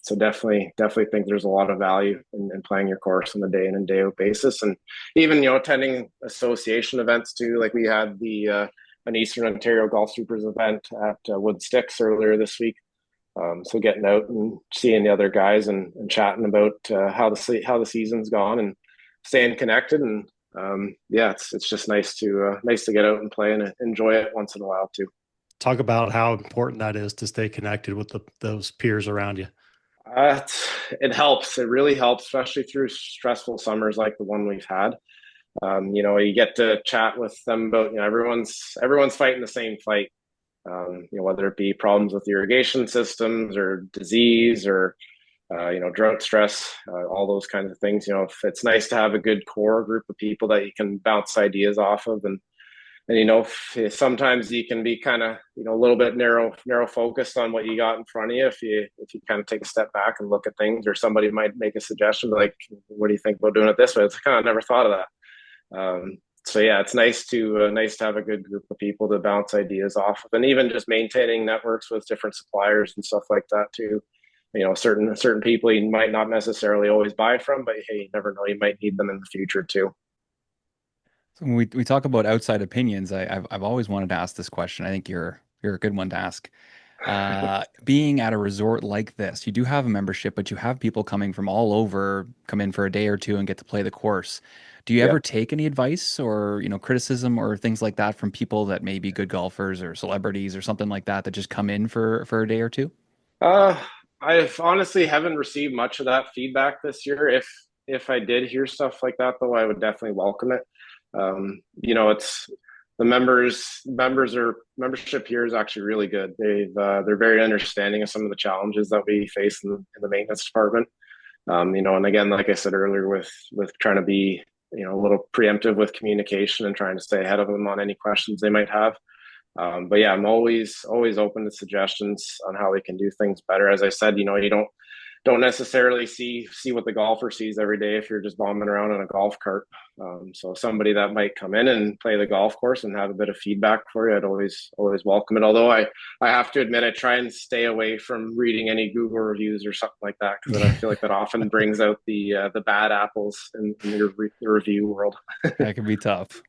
So definitely think there's a lot of value in playing your course on a day in and day out basis, and even attending association events too. Like we had an Eastern Ontario Golf Supers event at Wood Sticks earlier this week. So getting out and seeing the other guys and chatting about how the season's gone and staying connected, and it's just nice to get out and play and enjoy it once in a while too. Talk about how important that is to stay connected with those peers around you. It helps. It really helps, especially through stressful summers like the one we've had. You get to chat with them about everyone's fighting the same fight. Whether it be problems with irrigation systems or disease or drought stress, all those kinds of things. It's nice to have a good core group of people that you can bounce ideas off of, and sometimes you can be kind of a little bit narrow focused on what you got in front of you. If you kind of take a step back and look at things, or somebody might make a suggestion like, what do you think about doing it this way? It's kind of never thought of that. So yeah, it's nice to have a good group of people to bounce ideas off of, and even just maintaining networks with different suppliers and stuff like that too. Certain people you might not necessarily always buy from, but hey, you never know, you might need them in the future too. So when we talk about outside opinions, I've always wanted to ask this question. I think you're a good one to ask. Being at a resort like this, you do have a membership, but you have people coming from all over, come in for a day or two and get to play the course. Do you ever take any advice or, criticism or things like that from people that may be good golfers or celebrities or something like that just come in for a day or two? I honestly haven't received much of that feedback this year. If I did hear stuff like that, though, I would definitely welcome it. It's the membership here is actually really good. They're very understanding of some of the challenges that we face in the maintenance department. And again, like I said earlier, with trying to be a little preemptive with communication and trying to stay ahead of them on any questions they might have. But yeah, I'm always open to suggestions on how we can do things better. As I said, you don't necessarily see what the golfer sees every day if you're just bombing around on a golf cart. So somebody that might come in and play the golf course and have a bit of feedback for you, I'd always welcome it. Although I have to admit, I try and stay away from reading any Google reviews or something like that, because I feel like that often brings out the bad apples in the review world. That can be tough.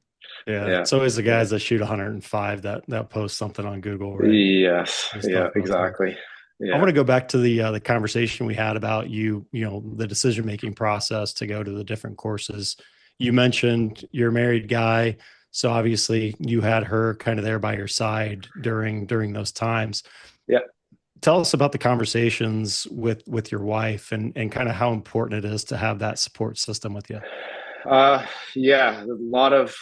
Yeah. It's always the guys that shoot 105 that post something on Google, right? Yes. Yeah, exactly. Yeah. I want to go back to the conversation we had about the decision-making process to go to the different courses. You mentioned you're a married guy, so obviously you had her kind of there by your side during those times. Yeah. tell us about the conversations with your wife and kind of how important it is to have that support system with you. Yeah, a lot of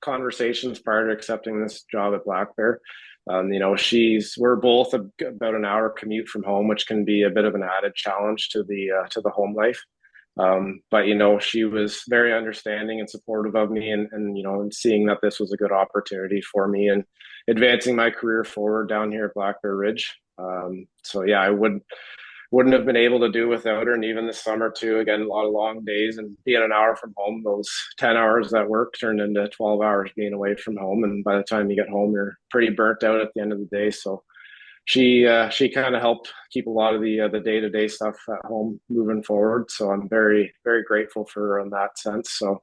conversations prior to accepting this job at Black Bear. We're both about an hour commute from home, which can be a bit of an added challenge to the home life. But she was very understanding and supportive of me, and seeing that this was a good opportunity for me and advancing my career forward down here at Black Bear Ridge. So yeah, I wouldn't have been able to do without her. And even this summer too, again, a lot of long days and being an hour from home, those 10 hours at work turned into 12 hours being away from home. And by the time you get home, you're pretty burnt out at the end of the day. So she kind of helped keep a lot of the day-to-day stuff at home moving forward. So I'm very, very grateful for her in that sense. So,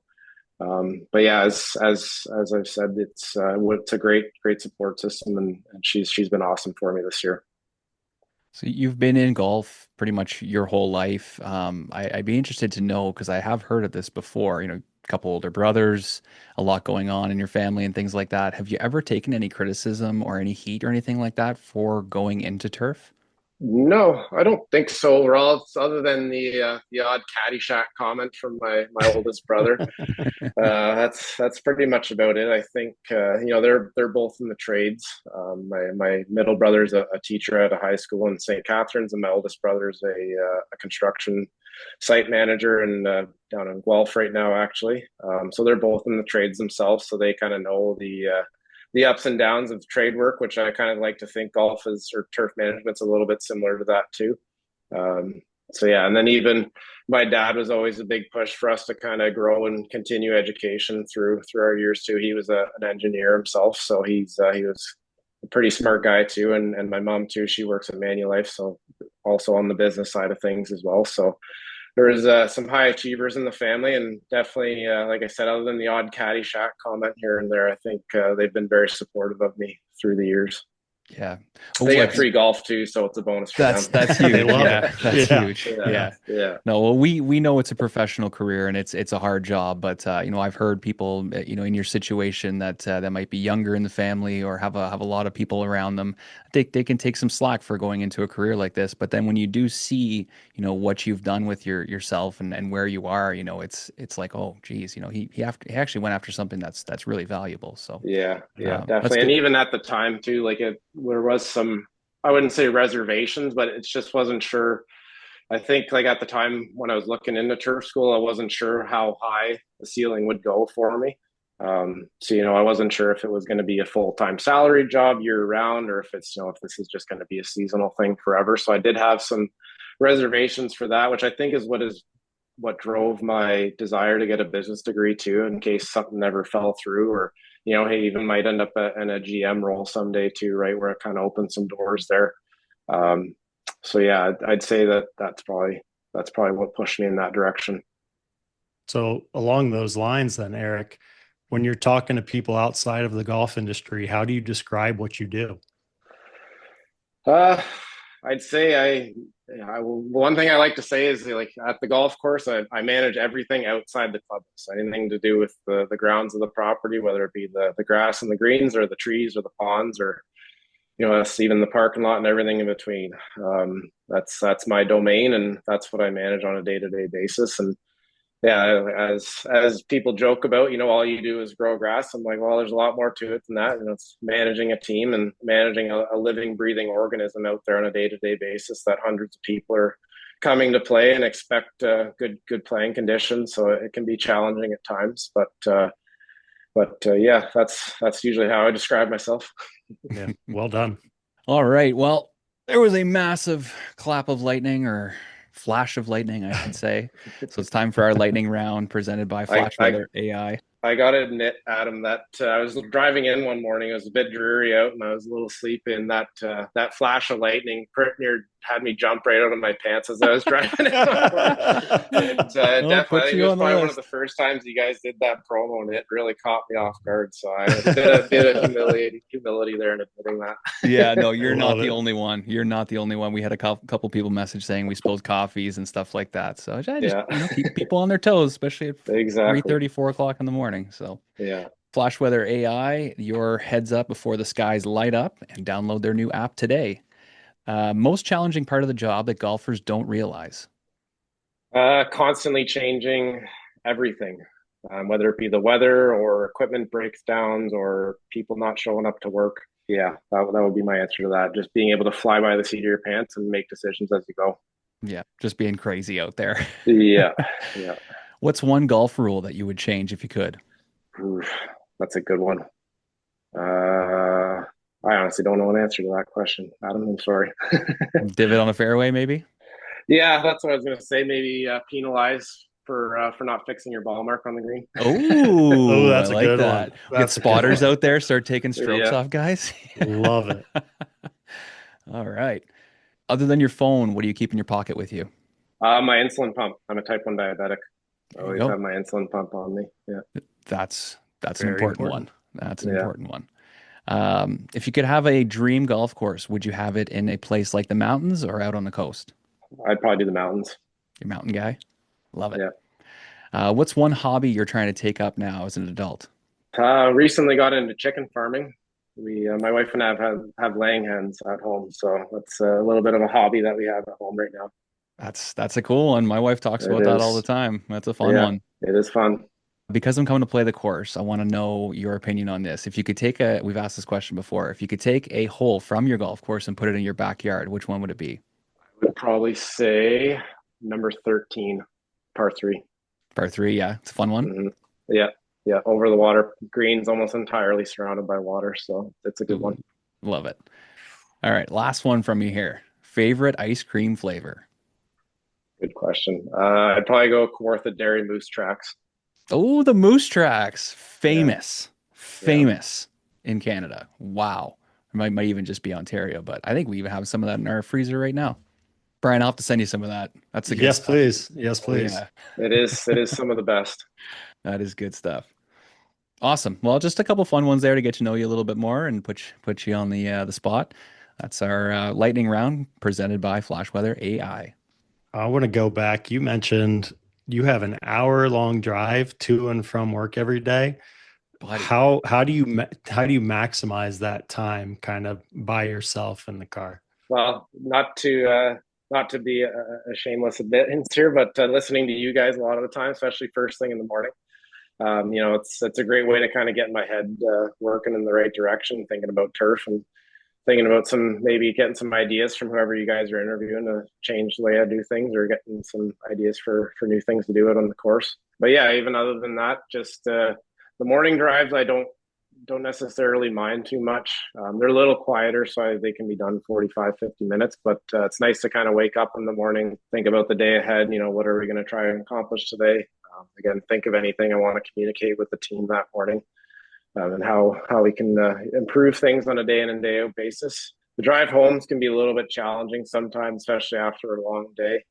but yeah, as I've said, it's a great support system, and she's been awesome for me this year. So you've been in golf pretty much your whole life. I'd be interested to know, because I have heard of this before, a couple older brothers, a lot going on in your family and things like that. Have you ever taken any criticism or any heat or anything like that for going into turf? No, I don't think so. Other than the odd Caddyshack comment from my oldest brother. That's pretty much about it. I think they're both in the trades. My middle brother's a teacher at a high school in St. Catharines, and my oldest brother's a construction site manager down in Guelph right now, actually. So they're both in the trades themselves, so they kind of know the ups and downs of trade work, which I kind of like to think golf is, or turf management's a little bit similar to that too. So yeah, and then even my dad was always a big push for us to kind of grow and continue education through our years too. He was an engineer himself, so he was a pretty smart guy too. And my mom too, she works at Manulife, so also on the business side of things as well. So there's some high achievers in the family, and definitely, like I said, other than the odd Caddyshack comment here and there, I think they've been very supportive of me through the years. Yeah. They get free golf too, so it's a bonus for them. That's huge. They love Yeah, it. that's Yeah. huge. Yeah. Yeah. No, well, we know it's a professional career and it's a hard job, but I've heard people, in your situation that might be younger in the family or have a lot of people around them. They can take some slack for going into a career like this, but then when you do see, what you've done with yourself and where you are, it's like, oh, geez, he actually went after something that's really valuable. So yeah, definitely. And even at the time too, there was some, I wouldn't say reservations, but it just wasn't sure. I think at the time when I was looking into turf school, I wasn't sure how high the ceiling would go for me. So I wasn't sure if it was going to be a full-time salary job year round, or if if this is just going to be a seasonal thing forever. So I did have some reservations for that, which I think is what drove my desire to get a business degree too, in case something never fell through, or hey, even might end up in a GM role someday too, right, where it kind of opens some doors there. So yeah, I'd say that's probably what pushed me in that direction. So along those lines then, Eric, when you're talking to people outside of the golf industry, how do you describe what you do? I'd say one thing I like to say is at the golf course, I manage everything outside the clubhouse. So anything to do with the grounds of the property, whether it be the grass and the greens or the trees or the ponds, or even the parking lot and everything in between. That's my domain, and that's what I manage on a day-to-day basis. And yeah, as people joke about, all you do is grow grass. I'm like, well, there's a lot more to it than that. It's managing a team and managing a living, breathing organism out there on a day-to-day basis that hundreds of people are coming to play and expect good playing conditions. So it can be challenging at times, but yeah, that's usually how I describe myself. Yeah, well done. All right. Well, there was a massive clap of lightning, or flash of lightning, I should say. So it's time for our lightning round presented by Flash Weather AI. I got to admit, Adam, that I was driving in one morning. It was a bit dreary out, and I was a little sleepy. And that flash of lightning pretty near had me jump right out of my pants as I was driving. Definitely, it was probably one of the first times you guys did that promo, and it really caught me off guard. So I had a bit of humility there in admitting that. Yeah, no, you're not the only one. You're not the only one. We had a couple people message saying we spilled coffees and stuff like that. So I just keep people on their toes, especially at 3:30, 4 o'clock in the morning. So yeah. Flash Weather AI, your heads up before the skies light up, and download their new app today. Most challenging part of the job that golfers don't realize. Constantly changing everything, whether it be the weather or equipment breakdowns or people not showing up to work. Yeah, that would be my answer to that. Just being able to fly by the seat of your pants and make decisions as you go. Yeah, just being crazy out there. Yeah, yeah. What's one golf rule that you would change if you could? Oof, that's a good one. I honestly don't know an answer to that question, Adam. I'm sorry. Divot on a fairway, maybe? Yeah, that's what I was going to say. Maybe penalize for not fixing your ball mark on the green. Oh, I that's a like good that. one. Get That's a good spotters one. out there, start taking strokes Yeah. off, guys. Love it. All right. Other than your phone, what do you keep in your pocket with you? My insulin pump. I'm a type 1 diabetic. I There you always go. have my insulin pump on me. Yeah. That's an Very important important. one. That's an Yeah. important one. If you could have a dream golf course, would you have it in a place like the mountains or out on the coast? I'd probably do the mountains. You're a mountain guy. Love it. Yeah. What's one hobby you're trying to take up now as an adult? Recently got into chicken farming. My wife and I have laying hens at home, so that's a little bit of a hobby that we have at home right now. That's a cool one. My wife talks It about that all the is, time. That's a fun yeah, one. it is fun. Because I'm coming to play the course, I want to know your opinion on this. If you could we've asked this question before, if you could take a hole from your golf course and put it in your backyard, which one would it be? I would probably say number 13, par three. Par three, yeah, it's a fun one. Hmm. Yeah, yeah, over the water. Green's almost entirely surrounded by water, so it's a good one. Love it. All right, last one from you here. Favorite ice cream flavor? Good question. I'd probably go Kawartha Dairy Moose Tracks. Oh, the Moose Tracks. Famous. Yeah. Famous in Canada. Wow. It might even just be Ontario, but I think we even have some of that in our freezer right now. Brian, I'll have to send you some of that. That's the good Yes, stuff. please. Yes, please. Yeah, It is some of the best. that is good stuff. Awesome. Well, just a couple fun ones there to get to know you a little bit more and put you on the spot. That's our lightning round presented by Flash Weather AI. I want to go back. You mentioned you have an hour-long drive to and from work every day. Buddy. How do you maximize that time kind of by yourself in the car? Well, not to be a shameless admittance here, but listening to you guys a lot of the time, especially first thing in the morning, it's a great way to kind of get my head working in the right direction, thinking about turf and thinking about maybe getting some ideas from whoever you guys are interviewing to change the way I do things or getting some ideas for new things to do out on the course. But yeah, even other than that, just the morning drives, I don't necessarily mind too much. They're a little quieter, so they can be done 45, 50 minutes, but it's nice to kind of wake up in the morning, think about the day ahead, what are we going to try and accomplish today? Again, think of anything I want to communicate with the team that morning. And how we can improve things on a day in and day out basis. The drive homes can be a little bit challenging sometimes, especially after a long day.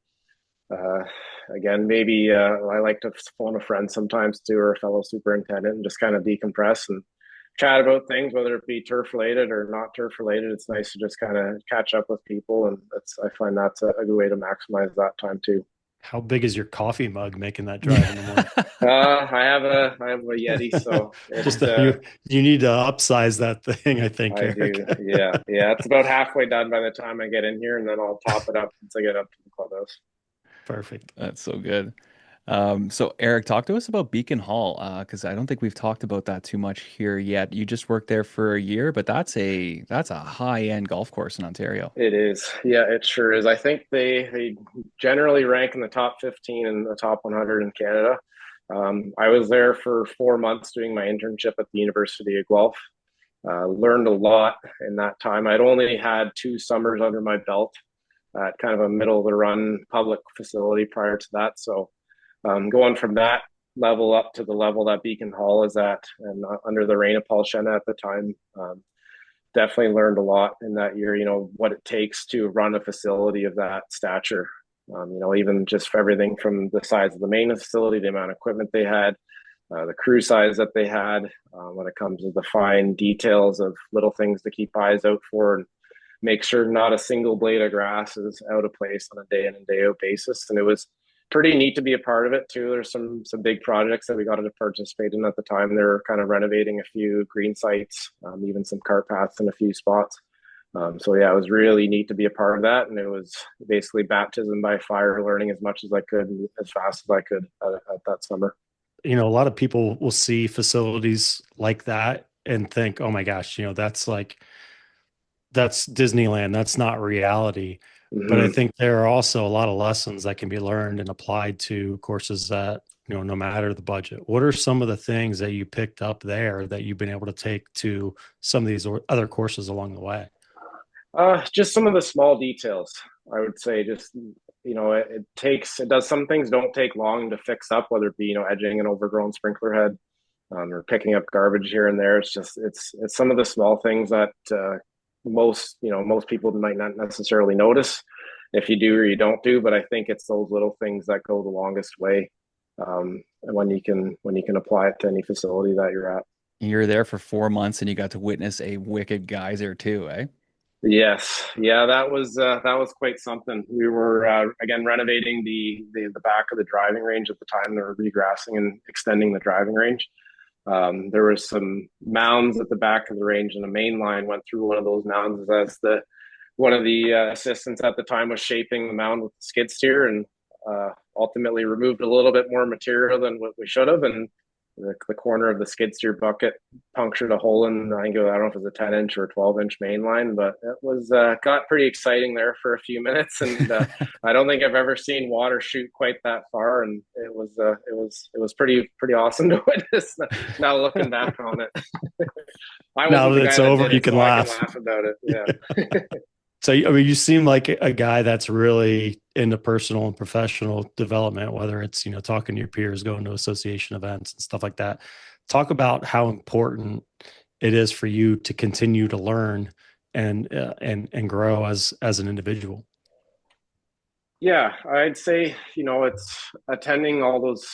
Again, maybe I like to phone a friend sometimes too, or a fellow superintendent, and just kind of decompress and chat about things, whether it be turf related or not turf related. It's nice to just kind of catch up with people, and I find that's a good way to maximize that time too. How big is your coffee mug making that drive in the morning? I have a Yeti, so you need to upsize that thing, I think. I Eric. do. Yeah. It's about halfway done by the time I get in here, and then I'll top it up once I get up to the clubhouse. Perfect. That's so good. So Eric, talk to us about Beacon Hall, because I don't think we've talked about that too much here yet. You just worked there for a year, but that's a high-end golf course in Ontario. It is. Yeah, it sure is. I think they generally rank in the top 15 and the top 100 in Canada. I was there for 4 months doing my internship at the University of Guelph. Learned a lot in that time. I'd only had 2 summers under my belt at kind of a middle-of-the-run public facility prior to that. So going from that level up to the level that Beacon Hall is at, and under the reign of Paul Shenna at the time, definitely learned a lot in that year, what it takes to run a facility of that stature. Even just for everything from the size of the main facility, the amount of equipment they had, the crew size that they had, when it comes to the fine details of little things to keep eyes out for and make sure not a single blade of grass is out of place on a day in and day out basis. And it was pretty neat to be a part of it too. There's some big projects that we got to participate in at the time. They're kind of renovating a few green sites, even some cart paths in a few spots. So yeah, it was really neat to be a part of that, and it was basically baptism by fire, learning as much as I could and as fast as I could at that summer. A lot of people will see facilities like that and think, oh my gosh, that's Disneyland. That's not reality. But I Mm-hmm. think there are also a lot of lessons that can be learned and applied to courses that, no matter the budget. What are some of the things that you picked up there that you've been able to take to some of these other courses along the way? Just some of the small details, I would say. Just it does, some things don't take long to fix up, whether it be edging an overgrown sprinkler head, or picking up garbage here and there. It's some of the small things that most people might not necessarily notice if you do or you don't do. But I think it's those little things that go the longest way, when you can apply it to any facility that you're at. You're there for 4 months and you got to witness a wicked geyser too, eh? Yes, yeah, that was quite something. We were again renovating the back of the driving range at the time. They were regrassing and extending the driving range. There was some mounds at the back of the range, and a main line went through one of those mounds as one of the assistants at the time was shaping the mound with the skid steer, and ultimately removed a little bit more material than what we should have, and the corner of the skid steer bucket punctured a hole in, I don't know if it was a 10-inch or 12-inch main line, but it was got pretty exciting there for a few minutes, and I don't think I've ever seen water shoot quite that far, and it was pretty awesome to witness. Now looking back on it, Now that it's over, you can so laugh. I can laugh about it. Yeah. So, you seem like a guy that's really into personal and professional development, whether it's, talking to your peers, going to association events and stuff like that. Talk about how important it is for you to continue to learn and grow as an individual. Yeah, I'd say, it's attending all those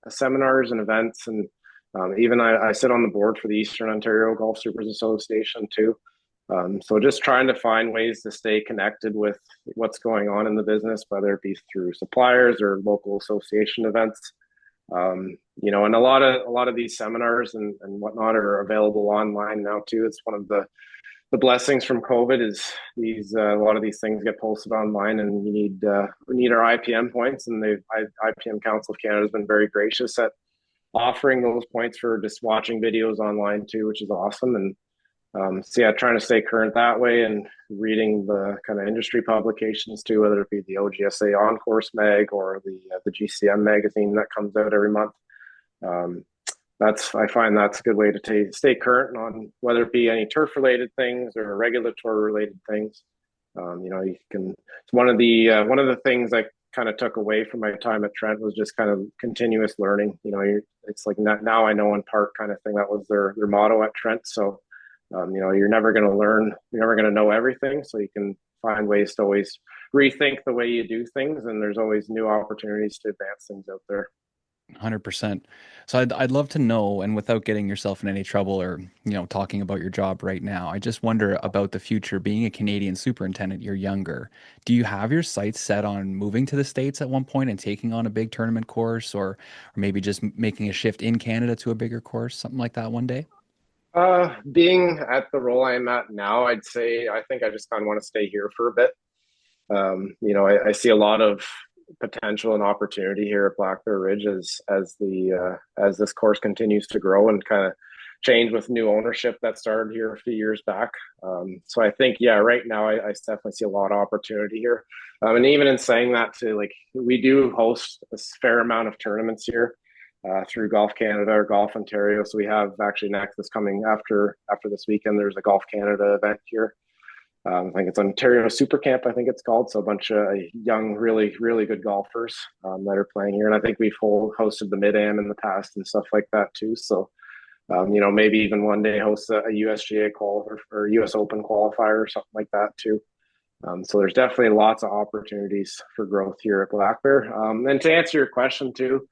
seminars and events. And even I sit on the board for the Eastern Ontario Golf Supers Association too. So just trying to find ways to stay connected with what's going on in the business, whether it be through suppliers or local association events. And a lot of these seminars and whatnot are available online now too. It's one of the blessings from COVID is a lot of these things get posted online, and we need our IPM points, and the IPM Council of Canada has been very gracious at offering those points for just watching videos online too, which is awesome. And so yeah, trying to stay current that way, and reading the kind of industry publications too, whether it be the OGSA On Course Mag or the GCM magazine that comes out every month. I find that's a good way to stay current on whether it be any turf related things or regulatory related things. You can. It's one of the things I kind of took away from my time at Trent was just kind of continuous learning. It's like now I know in part kind of thing. That was their motto at Trent. So you're never going to learn, you're never going to know everything. So you can find ways to always rethink the way you do things, and there's always new opportunities to advance things out there. 100%. So I'd love to know, and without getting yourself in any trouble or, talking about your job right now, I just wonder about the future. Being a Canadian superintendent, you're younger. Do you have your sights set on moving to the States at one point and taking on a big tournament course, or maybe just making a shift in Canada to a bigger course, something like that one day? Being at the role I'm at now, I'd say I think I just kind of want to stay here for a bit. I see a lot of potential and opportunity here at Black Bear Ridge as this course continues to grow and kind of change with new ownership that started here a few years back. So I think, yeah, right now I definitely see a lot of opportunity here. And even in saying that, too, like we do host a fair amount of tournaments here through Golf Canada or Golf Ontario. So we have actually this coming after this weekend, there's a Golf Canada event here. I think it's Ontario Super Camp, I think it's called. So a bunch of young, really, really good golfers that are playing here. And I think we've hosted the Mid-Am in the past and stuff like that too. So, maybe even one day host a USGA qualifier or US Open qualifier or something like that too. So there's definitely lots of opportunities for growth here at Black Bear. And to answer your question too,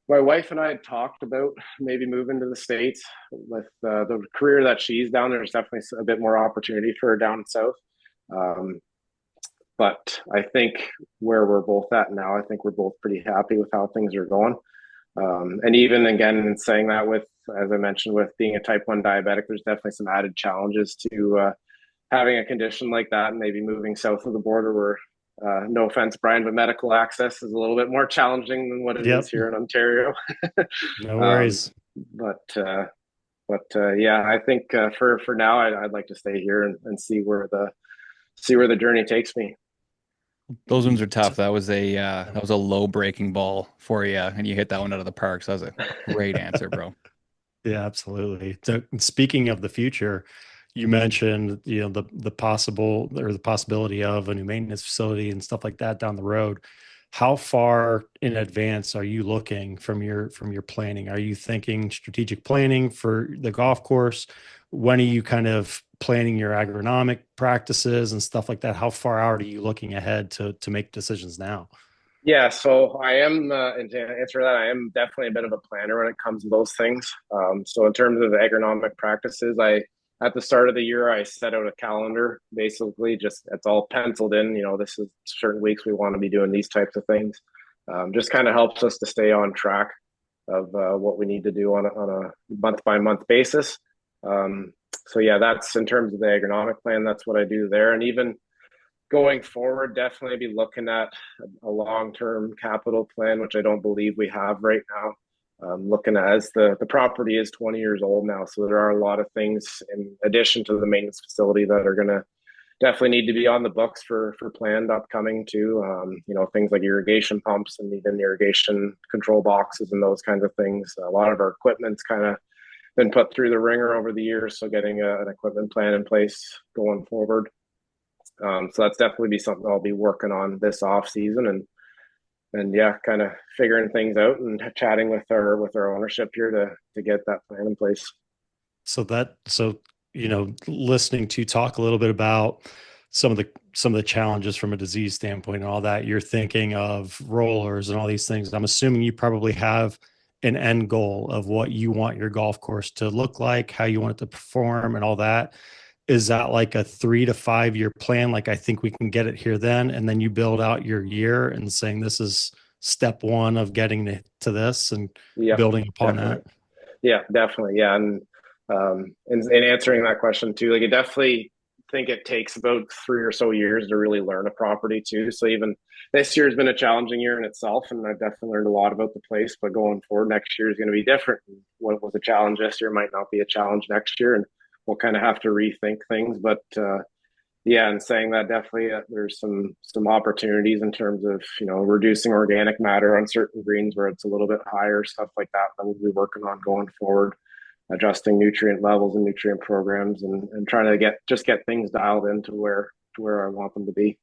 my wife and I had talked about maybe moving to the States with the career that she's down there. There's definitely a bit more opportunity for her down south. But I think where we're both at now, I think we're both pretty happy with how things are going. And even again, in saying that, with, as I mentioned, with being a type 1 diabetic, there's definitely some added challenges to having a condition like that and maybe moving south of the border where, no offense, Brian, but medical access is a little bit more challenging than what it is Yep. here in Ontario. No um, worries. but yeah, I think for now, I'd like to stay here and see where the journey takes me. Those ones are tough. That was a low breaking ball for you, and you hit that one out of the park. So that was a great answer, bro. Yeah, absolutely. So speaking of the future, you mentioned, the possibility of a new maintenance facility and stuff like that down the road. How far in advance are you looking from your planning? Are you thinking strategic planning for the golf course? When are you kind of planning your agronomic practices and stuff like that? How far out are you looking ahead to make decisions now? Yeah, so I am, and to answer that, I am definitely a bit of a planner when it comes to those things. So in terms of agronomic practices, at the start of the year, I set out a calendar, basically just it's all penciled in. This is certain weeks we want to be doing these types of things. Just kind of helps us to stay on track of what we need to do on a month by month basis. So yeah, that's in terms of the agronomic plan. That's what I do there, and even going forward, definitely be looking at a long-term capital plan, which I don't believe we have right now. Looking at, as the property is 20 years old now, so there are a lot of things in addition to the maintenance facility that are going to definitely need to be on the books for planned upcoming too. Things like irrigation pumps and even irrigation control boxes and those kinds of things. A lot of our equipment's kind of been put through the ringer over the years, so getting an equipment plan in place going forward. So that's definitely be something I'll be working on this off season, and yeah, kind of figuring things out and chatting with our ownership here to get that plan in place. So listening to talk a little bit about some of the challenges from a disease standpoint and all that, you're thinking of rollers and all these things. I'm assuming you probably have an end goal of what you want your golf course to look like, how you want it to perform, and all that. Is that like a 3 to 5 year plan? Like, I think we can get it here then, and then you build out your year and saying this is step one of getting to this and Yeah, building upon definitely. that. Yeah, definitely. Yeah, and in answering that question too, like I definitely think it takes about 3 or so years to really learn a property too. So even this year has been a challenging year in itself, and I've definitely learned a lot about the place. But going forward, next year is going to be different. What was a challenge this year might not be a challenge next year, and we'll kind of have to rethink things. But yeah, and saying that, definitely there's some opportunities in terms of reducing organic matter on certain greens where it's a little bit higher, stuff like that we'll be working on going forward, adjusting nutrient levels and nutrient programs, and trying to get things dialed into where I want them to be.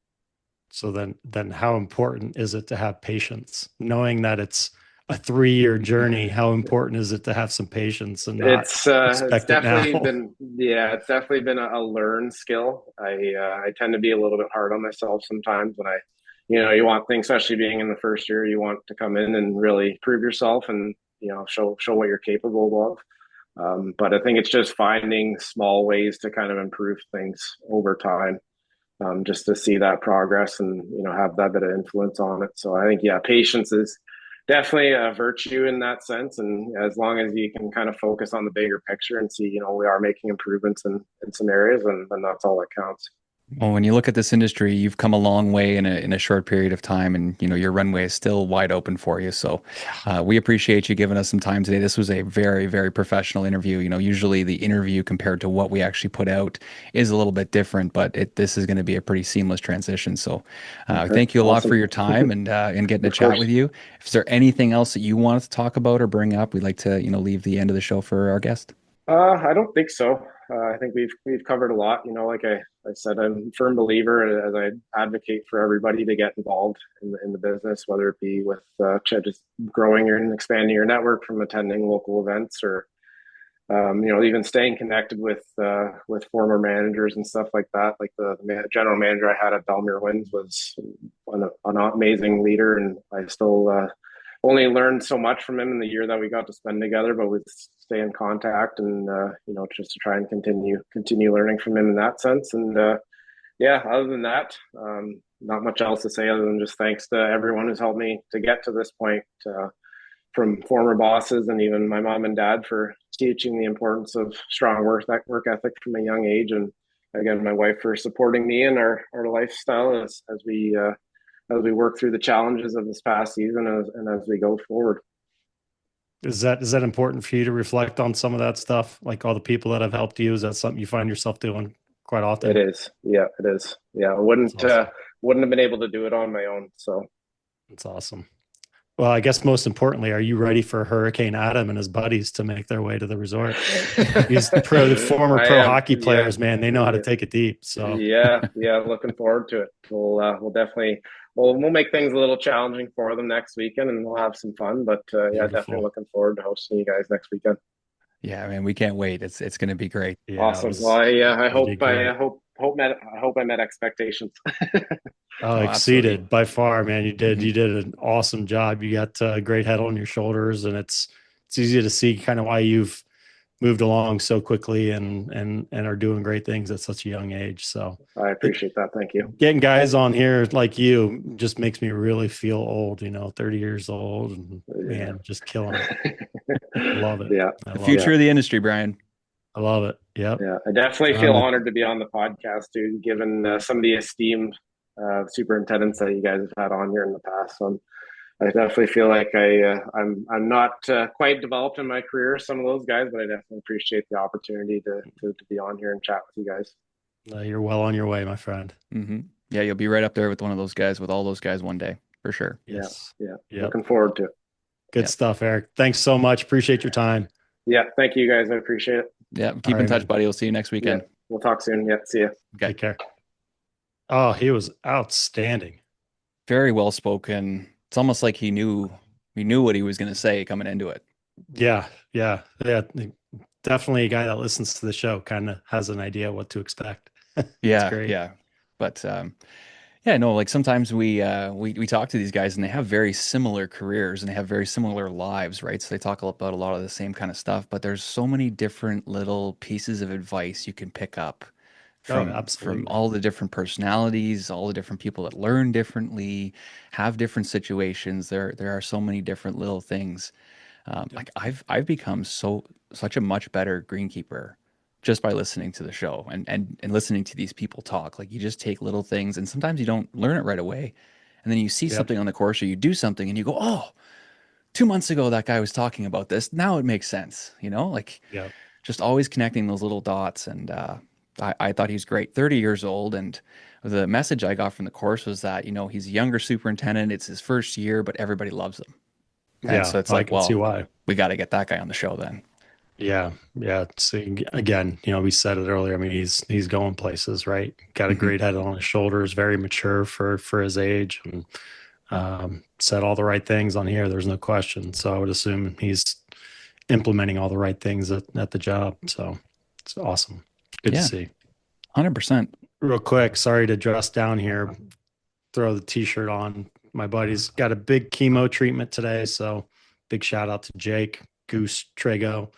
So then how important is it to have patience, knowing that it's a 3 year journey? How important is it to have some patience and not It's expect it now? definitely been, yeah, it's definitely been a learned skill. I tend to be a little bit hard on myself sometimes when you want things, especially being in the first year, you want to come in and really prove yourself and show what you're capable of. But I think it's just finding small ways to kind of improve things over time, just to see that progress and have that bit of influence on it. So I think, yeah, patience is definitely a virtue in that sense, and as long as you can kind of focus on the bigger picture and see we are making improvements in some areas, and that's all that counts. Well, when you look at this industry, you've come a long way in a short period of time, and your runway is still wide open for you. So, we appreciate you giving us some time today. This was a very, very professional interview. Usually the interview compared to what we actually put out is a little bit different, but this is going to be a pretty seamless transition. So, Okay. thank you a lot Awesome. for your time and getting to Of chat course. with you. If there anything else that you want to talk about or bring up, we'd like to leave the end of the show for our guest. I don't think so. I think we've covered a lot. Like I said, I'm a firm believer as I advocate for everybody to get involved in the business, whether it be with just growing and expanding your network from attending local events, or even staying connected with former managers and stuff like that. Like the general manager I had at Belleville was an amazing leader, and I still only learned so much from him in the year that we got to spend together. But we stay in contact, and just to try and continue learning from him in that sense. And yeah, other than that, not much else to say other than just thanks to everyone who's helped me to get to this point. From former bosses and even my mom and dad for teaching the importance of strong work ethic from a young age, and again, my wife for supporting me and our lifestyle as we work through the challenges of this past season and as we go forward. Is that important for you to reflect on some of that stuff, like all the people that have helped you? Is that something you find yourself doing quite often? It is. Yeah, it is. Yeah, I wouldn't awesome. Wouldn't have been able to do it on my own. So That's awesome. Well, I guess most importantly, are you ready for Hurricane Adam and his buddies to make their way to the resort? These former pro hockey players, man, they know how to take it deep. So yeah, looking forward to it. We'll definitely we'll make things a little challenging for them next weekend, and we'll have some fun. But yeah, definitely looking forward to hosting you guys next weekend. Yeah, man, we can't wait. It's going to be great. Yeah, awesome. Well, I hope I met expectations. Oh, exceeded by far, man. You did an awesome job. You got a great head on your shoulders, and it's easy to see kind of why you've moved along so quickly and are doing great things at such a young age. So I appreciate that. Thank you. Getting guys on here like you just makes me really feel old, 30 years old, and man, just killing it. Love it. Yeah. The future of the industry, Brian. I love it. Yep. Yeah. I definitely feel honored to be on the podcast, dude, given some of the esteemed superintendents that you guys have had on here in the past. So I definitely feel like I'm not quite developed in my career, some of those guys, but I definitely appreciate the opportunity to be on here and chat with you guys. You're well on your way, my friend. Mm-hmm. Yeah, you'll be right up there with one of those guys, with all those guys one day, for sure. Yes. Yeah. Yep. Looking forward to it. Good stuff, Eric. Thanks so much. Appreciate your time. Yeah. Thank you, guys. I appreciate it. Yeah. Keep in touch, man. Buddy. We'll see you next weekend. Yeah. We'll talk soon. Yeah. See you. Okay. Take care. Oh, he was outstanding. Very well spoken. It's almost like he knew what he was going to say coming into it. Yeah. Definitely a guy that listens to the show kind of has an idea what to expect. Yeah. Yeah. But, like sometimes we talk to these guys and they have very similar careers and they have very similar lives, right? So they talk about a lot of the same kind of stuff, but there's so many different little pieces of advice you can pick up from all the different personalities, all the different people that learn differently, have different situations. There are so many different little things. Like I've become such a much better greenkeeper just by listening to the show and listening to these people talk. Like you just take little things and sometimes you don't learn it right away. And then you see something on the course or you do something and you go, oh, 2 months ago, that guy was talking about this. Now it makes sense, just always connecting those little dots. And I thought he was great, 30 years old. And the message I got from the course was that, he's a younger superintendent. It's his first year, but everybody loves him. And so it's like, well, see why. We got to get that guy on the show then. Yeah. So again, we said it earlier. I mean, he's going places, right? Got a great head on his shoulders, very mature for his age, and said all the right things on here. There's no question. So I would assume he's implementing all the right things at the job. So it's awesome. Good to see. 100%. Real quick, sorry to dress down here. Throw the t-shirt on. My buddy's got a big chemo treatment today. So big shout out to Jake, Goose, Trago.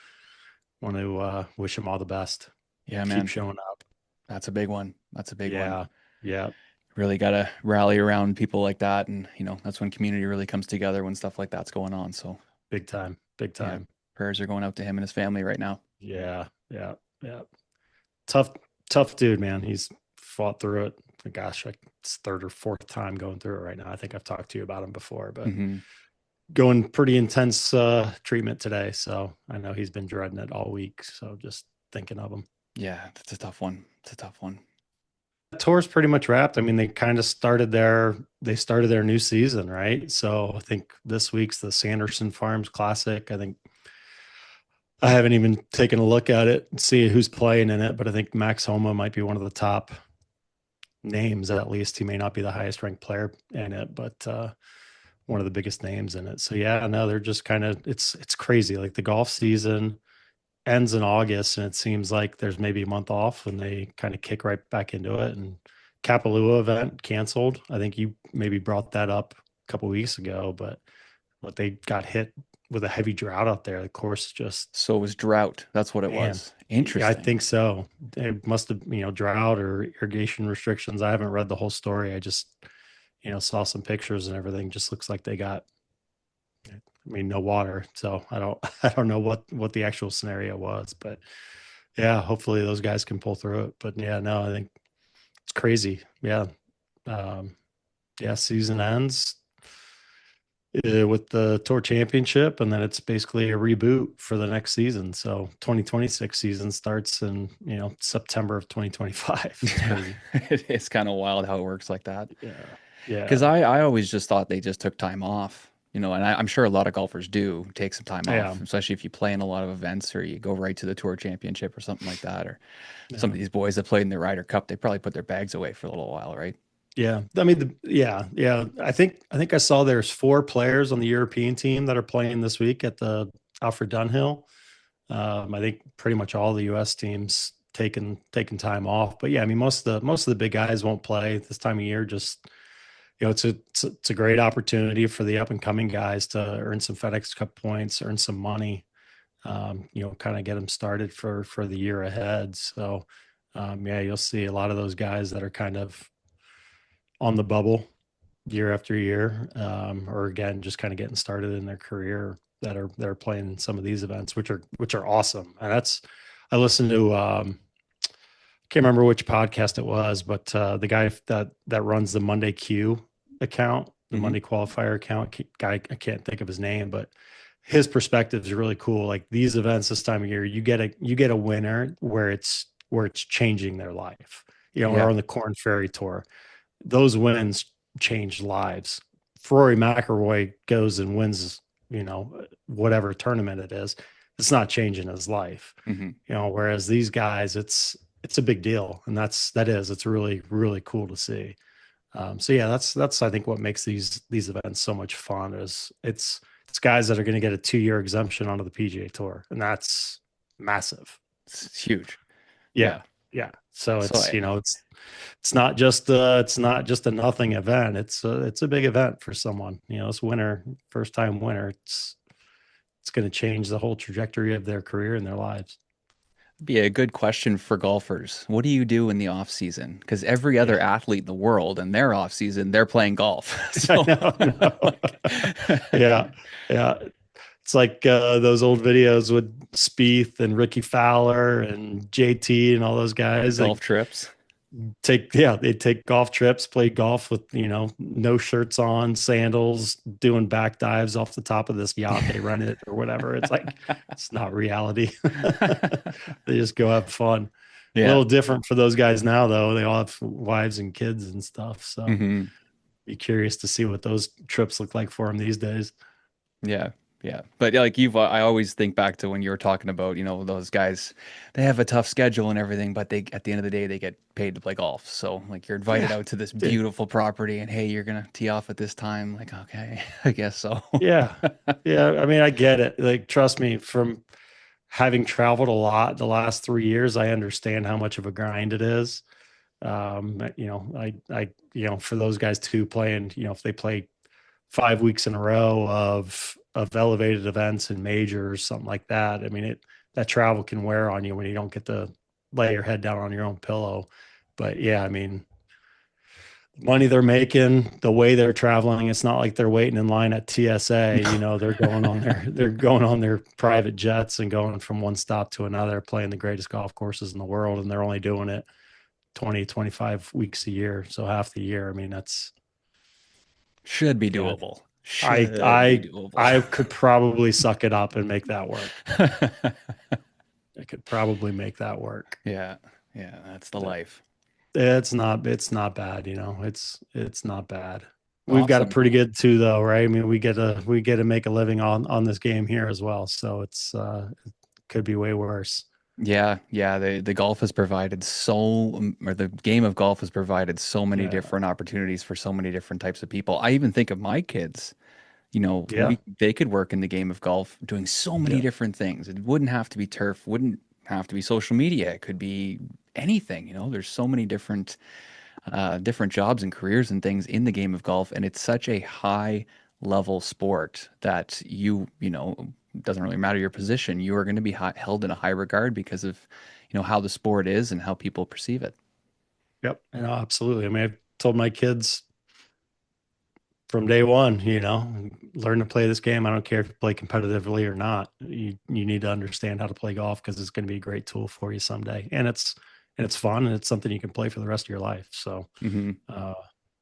Want to wish him all the best. Yeah, man. Keep showing up. That's a big one. That's a big one. Yeah. Really got to rally around people like that. And, that's when community really comes together when stuff like that's going on. So big time. Yeah, prayers are going out to him and his family right now. Yeah. Tough dude, man. He's fought through it. Gosh, it's third or fourth time going through it right now. I think I've talked to you about him before, but going pretty intense treatment today. So I know he's been dreading it all week. So just thinking of him. Yeah, that's a tough one. The tour's pretty much wrapped. I mean, they kind of started their new season, right? So I think this week's the Sanderson Farms Classic. I think I haven't even taken a look at it and see who's playing in it, but I think Max Homa might be one of the top names, at least. He may not be the highest ranked player in it, but one of the biggest names in it. So yeah, no, they're just kind of, it's crazy. Like the golf season ends in August and it seems like there's maybe a month off and they kind of kick right back into it. And Kapalua event canceled. I think you maybe brought that up a couple of weeks ago, but what they got hit with a heavy drought out there. The course just. So it was drought. That's what it was. Interesting. I think so. It must have, drought or irrigation restrictions. I haven't read the whole story. I just, saw some pictures and everything. Just looks like they got, no water. So I don't know what the actual scenario was, but yeah, hopefully those guys can pull through it. But yeah, no, I think it's crazy. Yeah. Um, yeah, season ends with the tour championship, and then it's basically a reboot for the next season. So 2026 season starts in, September of 2025. It's crazy. It's kind of wild how it works like that. Yeah. Because Yeah. I always just thought they just took time off, and I'm sure a lot of golfers do take some time Yeah. off, especially if you play in a lot of events or you go right to the tour championship or something like that. Or some Yeah. of these boys that played in the Ryder Cup, they probably put their bags away for a little while, right? Yeah. I mean, yeah. I think I saw there's 4 players on the European team that are playing this week at the Alfred Dunhill. I think pretty much all the U.S. teams taking time off, but yeah, I mean, most of the big guys won't play this time of year. Just it's a great opportunity for the up and coming guys to earn some FedEx Cup points, earn some money, kind of get them started for the year ahead. So, yeah, you'll see a lot of those guys that are kind of on the bubble year after year, or again, just kind of getting started in their career that are playing in some of these events, which are awesome. And I listened to can't remember which podcast it was, but the guy that runs the Monday Q account, the Mhm. Monday Qualifier account guy, I can't think of his name, but his perspective is really cool. Like these events this time of year, you get a winner where it's changing their life, or Yeah. on the Corn Ferry Tour, those wins changed lives. Rory McIlroy goes and wins, whatever tournament it is. It's not changing his life, Hmm. whereas these guys, it's a big deal, and it's really really cool to see. So yeah, that's I think what makes these events so much fun is it's guys that are going to get a 2-year exemption onto the PGA Tour, and that's massive. It's huge. Yeah, Yeah. yeah. So So it's not just a nothing event. It's a big event for someone. This winner, first time winner. It's going to change the whole trajectory of their career and their lives. be a good question for golfers. What do you do in the off season? Because every other Yeah, athlete in the world in their off season, they're playing golf. I So know. I know. Yeah, like, yeah. It's like those old videos with Spieth and Ricky Fowler and JT and all those guys. golf Like trips. they take golf trips, play golf with, no shirts on, sandals, doing back dives off the top of this yacht they rented or whatever. It's like, it's not reality. They just go have fun. A Yeah. little different for those guys now, though. They all have wives and kids and stuff. So Hmm. be curious to see what those trips look like for them these days. Yeah. Yeah. But like I always think back to when you were talking about, those guys, they have a tough schedule and everything, but at the end of the day, they get paid to play golf. So like you're invited Yeah. out to this beautiful property and hey, you're going to tee off at this time. Like, okay, I guess so. Yeah. Yeah. I mean, I get it. Like, trust me, from having traveled a lot the last 3 years, I understand how much of a grind it is. For those guys too playing, if they play 5 weeks in a row of elevated events and majors, something like that. I mean, that travel can wear on you when you don't get to lay your head down on your own pillow. But yeah, I mean, money they're making, the way they're traveling, it's not like they're waiting in line at TSA. They're going on their private jets and going from one stop to another, playing the greatest golf courses in the world, and they're only doing it 20, 25 weeks a year, so half the year. I mean, that's Should be yeah. doable. I Should be I doable. I could probably suck it up and make that work. I could probably make that work. Yeah. Yeah. That's the life. It's not bad, it's not bad. We've got it Awesome. pretty good too, though, right? I mean, we get to make a living on this game here as well. So it could be way worse. Yeah, yeah. The golf has provided or the game of golf has provided so many Yeah. different opportunities for so many different types of people. I even think of my kids, Yeah. they could work in the game of golf doing so many Yeah. different things. It wouldn't have to be turf, wouldn't have to be social media. It could be anything, there's so many different jobs and careers and things in the game of golf, and it's such a high level sport that doesn't really matter your position. You are going to be held in a high regard because of how the sport is and how people perceive it. Yep. Absolutely. I mean, I've told my kids from day one, learn to play this game. I don't care if you play competitively or not. You need to understand how to play golf because it's going to be a great tool for you someday. And it's fun and it's something you can play for the rest of your life. So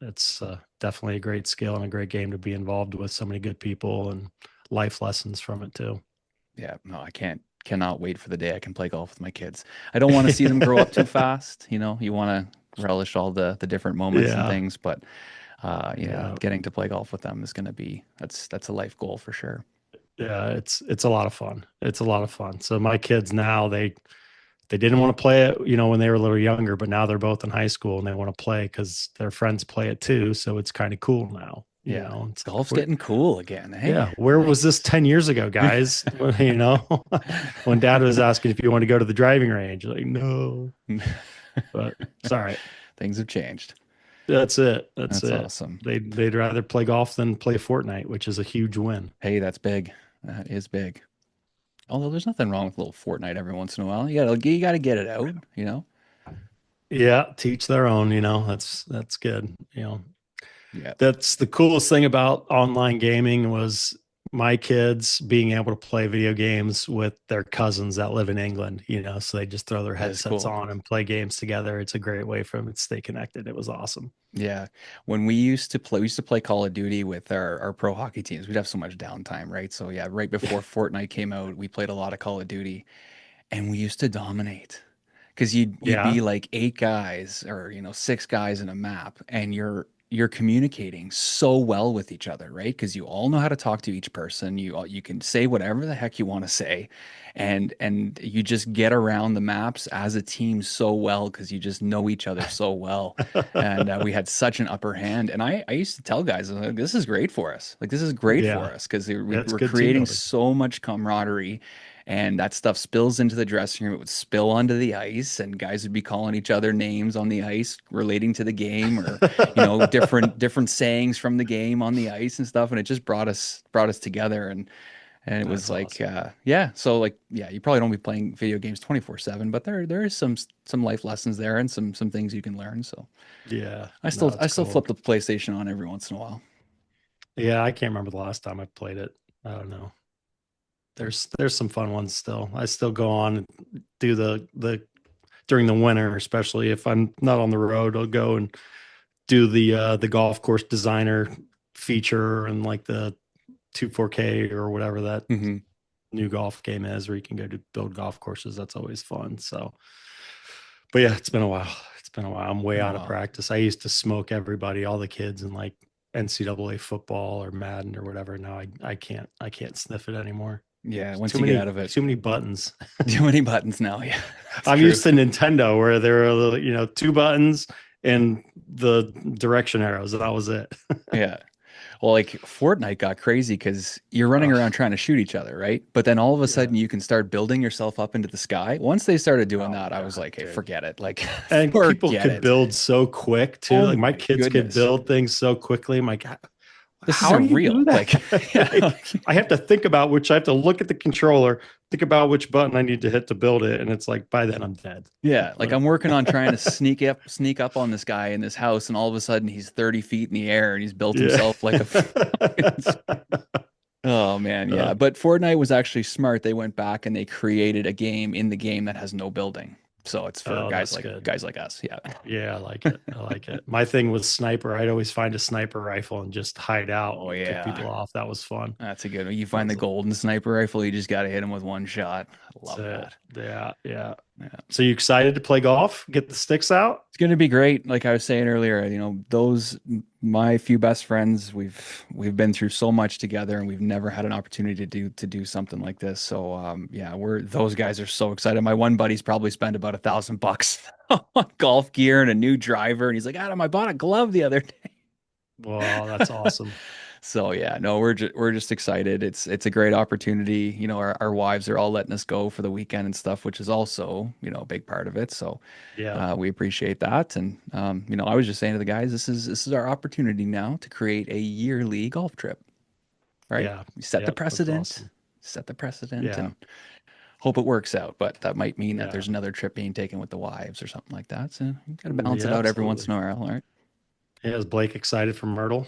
it's definitely a great skill and a great game to be involved with so many good people and life lessons from it too. Yeah, no, I cannot wait for the day I can play golf with my kids. I don't want to see them grow up too fast. You want to relish all the different moments and Yeah. things, but Yeah. getting to play golf with them is going to be that's a life goal for sure. Yeah, it's a lot of fun. It's a lot of fun. So my kids now, they didn't want to play it, when they were a little younger, but now they're both in high school and they want to play because their friends play it too. So it's kind of cool now. Yeah, It's like, golf's getting cool again. Hey? yeah. Where was this 10 years ago, guys? When dad was asking if you want to go to the driving range, like, no, but it's all right. Things have changed. That's it. That's it. Awesome. They'd rather play golf than play Fortnite, which is a huge win. Hey, that's big. That is big. Although there's nothing wrong with a little Fortnite every once in a while. You gotta get it out, Yeah, teach their own, that's good. Yeah. That's the coolest thing about online gaming was my kids being able to play video games with their cousins that live in England, so they just throw their That is headsets cool. on and play games together. It's a great way for them to stay connected. It was awesome. Yeah. When we used to play Call of Duty with our pro hockey teams. We'd have so much downtime, right? So yeah, right before Fortnite came out, we played a lot of Call of Duty and we used to dominate. Because you'd be like 8 guys or 6 guys in a map, and you're communicating so well with each other, right? Because you all know how to talk to each person. You can say whatever the heck you want to say, and you just get around the maps as a team so well because you just know each other so well. And we had such an upper hand. And I used to tell guys, I was like, this is great for us. Like, this is great for us because we're good creating teamwork. so much camaraderie. And that stuff spills into the dressing room. It would spill onto the ice, and guys would be calling each other names on the ice relating to the game, or different sayings from the game on the ice and stuff. And it just brought us together. And it was like, awesome. you probably don't be playing video games 24/7, but there is some life lessons there and some things you can learn. So Yeah, I still cool. flip the PlayStation on every once in a while. Yeah, I can't remember the last time I played it. I don't know. There's some fun ones still. I still go on and do the during the winter, especially if I'm not on the road, I'll go and do the golf course designer feature and like the 24K or whatever that new golf game is, where you can go to build golf courses. That's always fun. So, but yeah, it's been a while. I'm way out of practice. I used to smoke everybody, all the kids in like NCAA football or Madden or whatever. Now I can't sniff it anymore. Yeah, once you get out of it. Too many buttons. Too many buttons now, yeah. I'm used to Nintendo where there are 2 buttons and the direction arrows, and that was it. Yeah. Well, like Fortnite got crazy because you're running around trying to shoot each other, right? But then all of a sudden you can start building yourself up into the sky. Once they started doing that, I was like, hey, forget it. Like, and people could build so quick too. Oh like my kids could build things so quickly. I'm like, this isn't real. Like, I have to think about I have to look at the controller, think about which button I need to hit to build it. And it's like, by then I'm dead. Yeah. Like I'm working on trying to sneak up on this guy in this house. And all of a sudden he's 30 feet in the air and he's built himself like oh man. Yeah. But Fortnite was actually smart. They went back and they created a game in the game that has no building. So it's for guys like us. Yeah. Yeah, I like it. I like it. My thing was sniper. I'd always find a sniper rifle and just hide out. Oh yeah. Pick people off. That was fun. That's a good one. You find the golden sniper rifle, you just got to hit him with one shot. I love that. Yeah. So you excited to play golf? Get the sticks out? It's going to be great. Like I was saying earlier, my few best friends, we've been through so much together, and we've never had an opportunity to do something like this. So those guys are so excited. My one buddy's probably spent about $1,000 on golf gear and a new driver, and he's like, Adam, I bought a glove the other day. Wow, that's awesome. So yeah, no, we're just excited. It's a great opportunity. Our wives are all letting us go for the weekend and stuff, which is also, a big part of it. So yeah, we appreciate that. And I was just saying to the guys, this is our opportunity now to create a yearly golf trip. Right? Yeah. Set the precedent. Awesome. And hope it works out. But that might mean that there's another trip being taken with the wives or something like that. So you got to balance it out every once in a while, all right? Yeah, is Blake excited for Myrtle?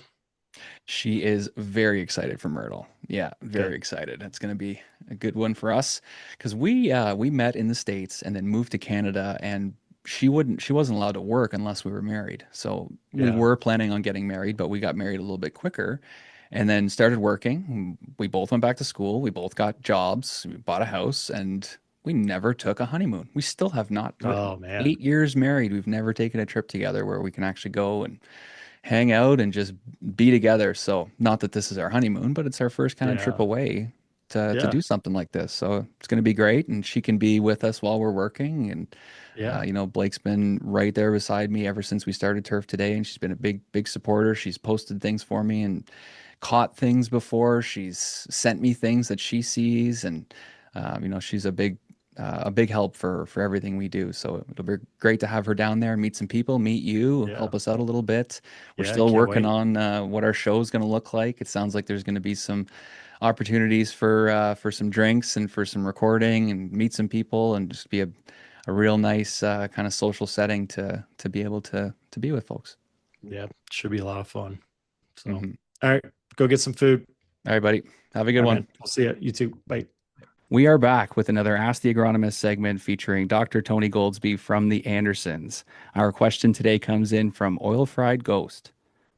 She is very excited for Myrtle. Yeah, very Good. excited. It's going to be a good one for us because we met in the States and then moved to Canada, and she wasn't allowed to work unless we were married. So we Yeah. were planning on getting married, but we got married a little bit quicker and then started working. We both went back to school. We both got jobs. We bought a house, and we never took a honeymoon. We still have not. We're Oh man. 8 years married. We've never taken a trip together where we can actually go and hang out and just be together. So not that this is our honeymoon, but it's our first kind of trip Yeah. away to Yeah. do something like this. So it's going to be great, and she can be with us while we're working. And Yeah. Blake's been right there beside me ever since we started Turf Today, and she's been a big supporter. She's posted things for me and caught things before. She's sent me things that she sees, and she's a big help for everything we do. So it'll be great to have her down there, meet some people, meet you, Yeah. help us out a little bit. We're Yeah. still Can't working wait. on what our show is going to look like. It sounds like there's going to be some opportunities for some drinks and for some recording and meet some people and just be a real nice kind of social setting to be able to be with folks. Yeah. Should be a lot of fun. So, Hmm. all right, go get some food. All right, buddy. Have a good All right, one. man. We'll see you. You too. Bye. We are back with another Ask the Agronomist segment featuring Dr. Tony Goldsby from the Andersons. Our question today comes in from Oil Fried Ghost.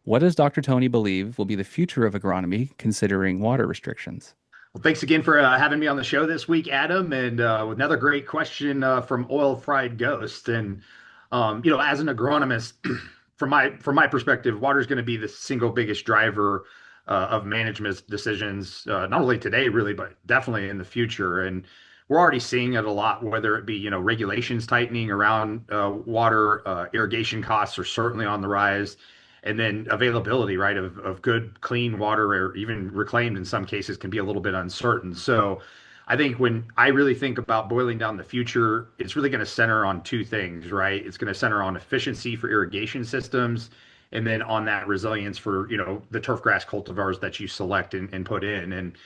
What does Dr. Tony believe will be the future of agronomy considering water restrictions? Well, thanks again for having me on the show this week, Adam, and with another great question from Oil Fried Ghost. And as an agronomist, from my perspective, water is going to be the single biggest driver of management decisions, not only today, really, but definitely in the future. And we're already seeing it a lot, whether it be regulations tightening around water, irrigation costs are certainly on the rise, and then availability, right, of good, clean water, or even reclaimed in some cases, can be a little bit uncertain. So I think when I really think about boiling down the future, it's really going to center on two things, right? It's going to center on efficiency for irrigation systems, and then on that resilience for, the turf grass cultivars that you select and put in. And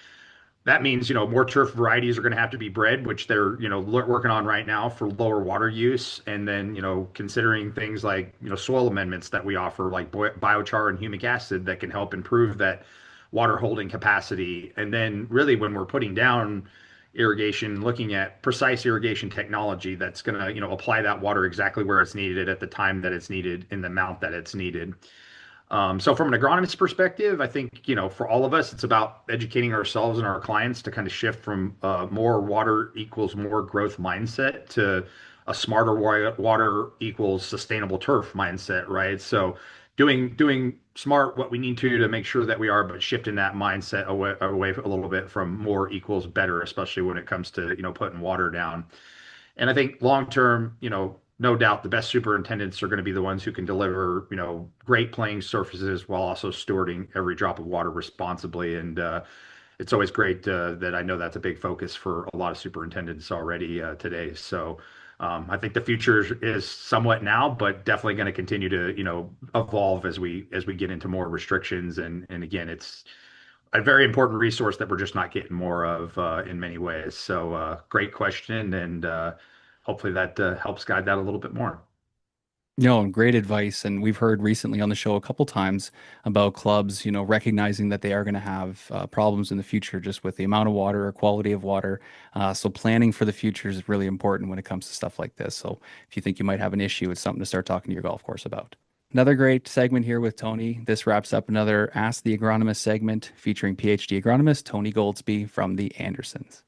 that means, more turf varieties are going to have to be bred, which they're, working on right now for lower water use. And then, considering things like, soil amendments that we offer, like biochar and humic acid, that can help improve that water holding capacity. And then really when we're putting down irrigation, looking at precise irrigation technology that's going to, apply that water exactly where it's needed at the time that it's needed in the amount that it's needed. So from an agronomist perspective, I think, for all of us, it's about educating ourselves and our clients to kind of shift from more water equals more growth mindset to a smarter water equals sustainable turf mindset, right? So doing smart what we need to make sure that we are, but shifting that mindset away a little bit from more equals better, especially when it comes to, putting water down. And I think long term, no doubt the best superintendents are going to be the ones who can deliver, great playing surfaces while also stewarding every drop of water responsibly. And it's always great that I know that's a big focus for a lot of superintendents already today. So I think the future is somewhat now, but definitely going to continue to, evolve as we get into more restrictions. And again, it's a very important resource that we're just not getting more of in many ways. So great question, and hopefully that helps guide that a little bit more. No, great advice. And we've heard recently on the show a couple times about clubs, recognizing that they are going to have problems in the future just with the amount of water or quality of water. So planning for the future is really important when it comes to stuff like this. So if you think you might have an issue, it's something to start talking to your golf course about. Another great segment here with Tony. This wraps up another Ask the Agronomist segment featuring PhD agronomist Tony Goldsby from the Andersons.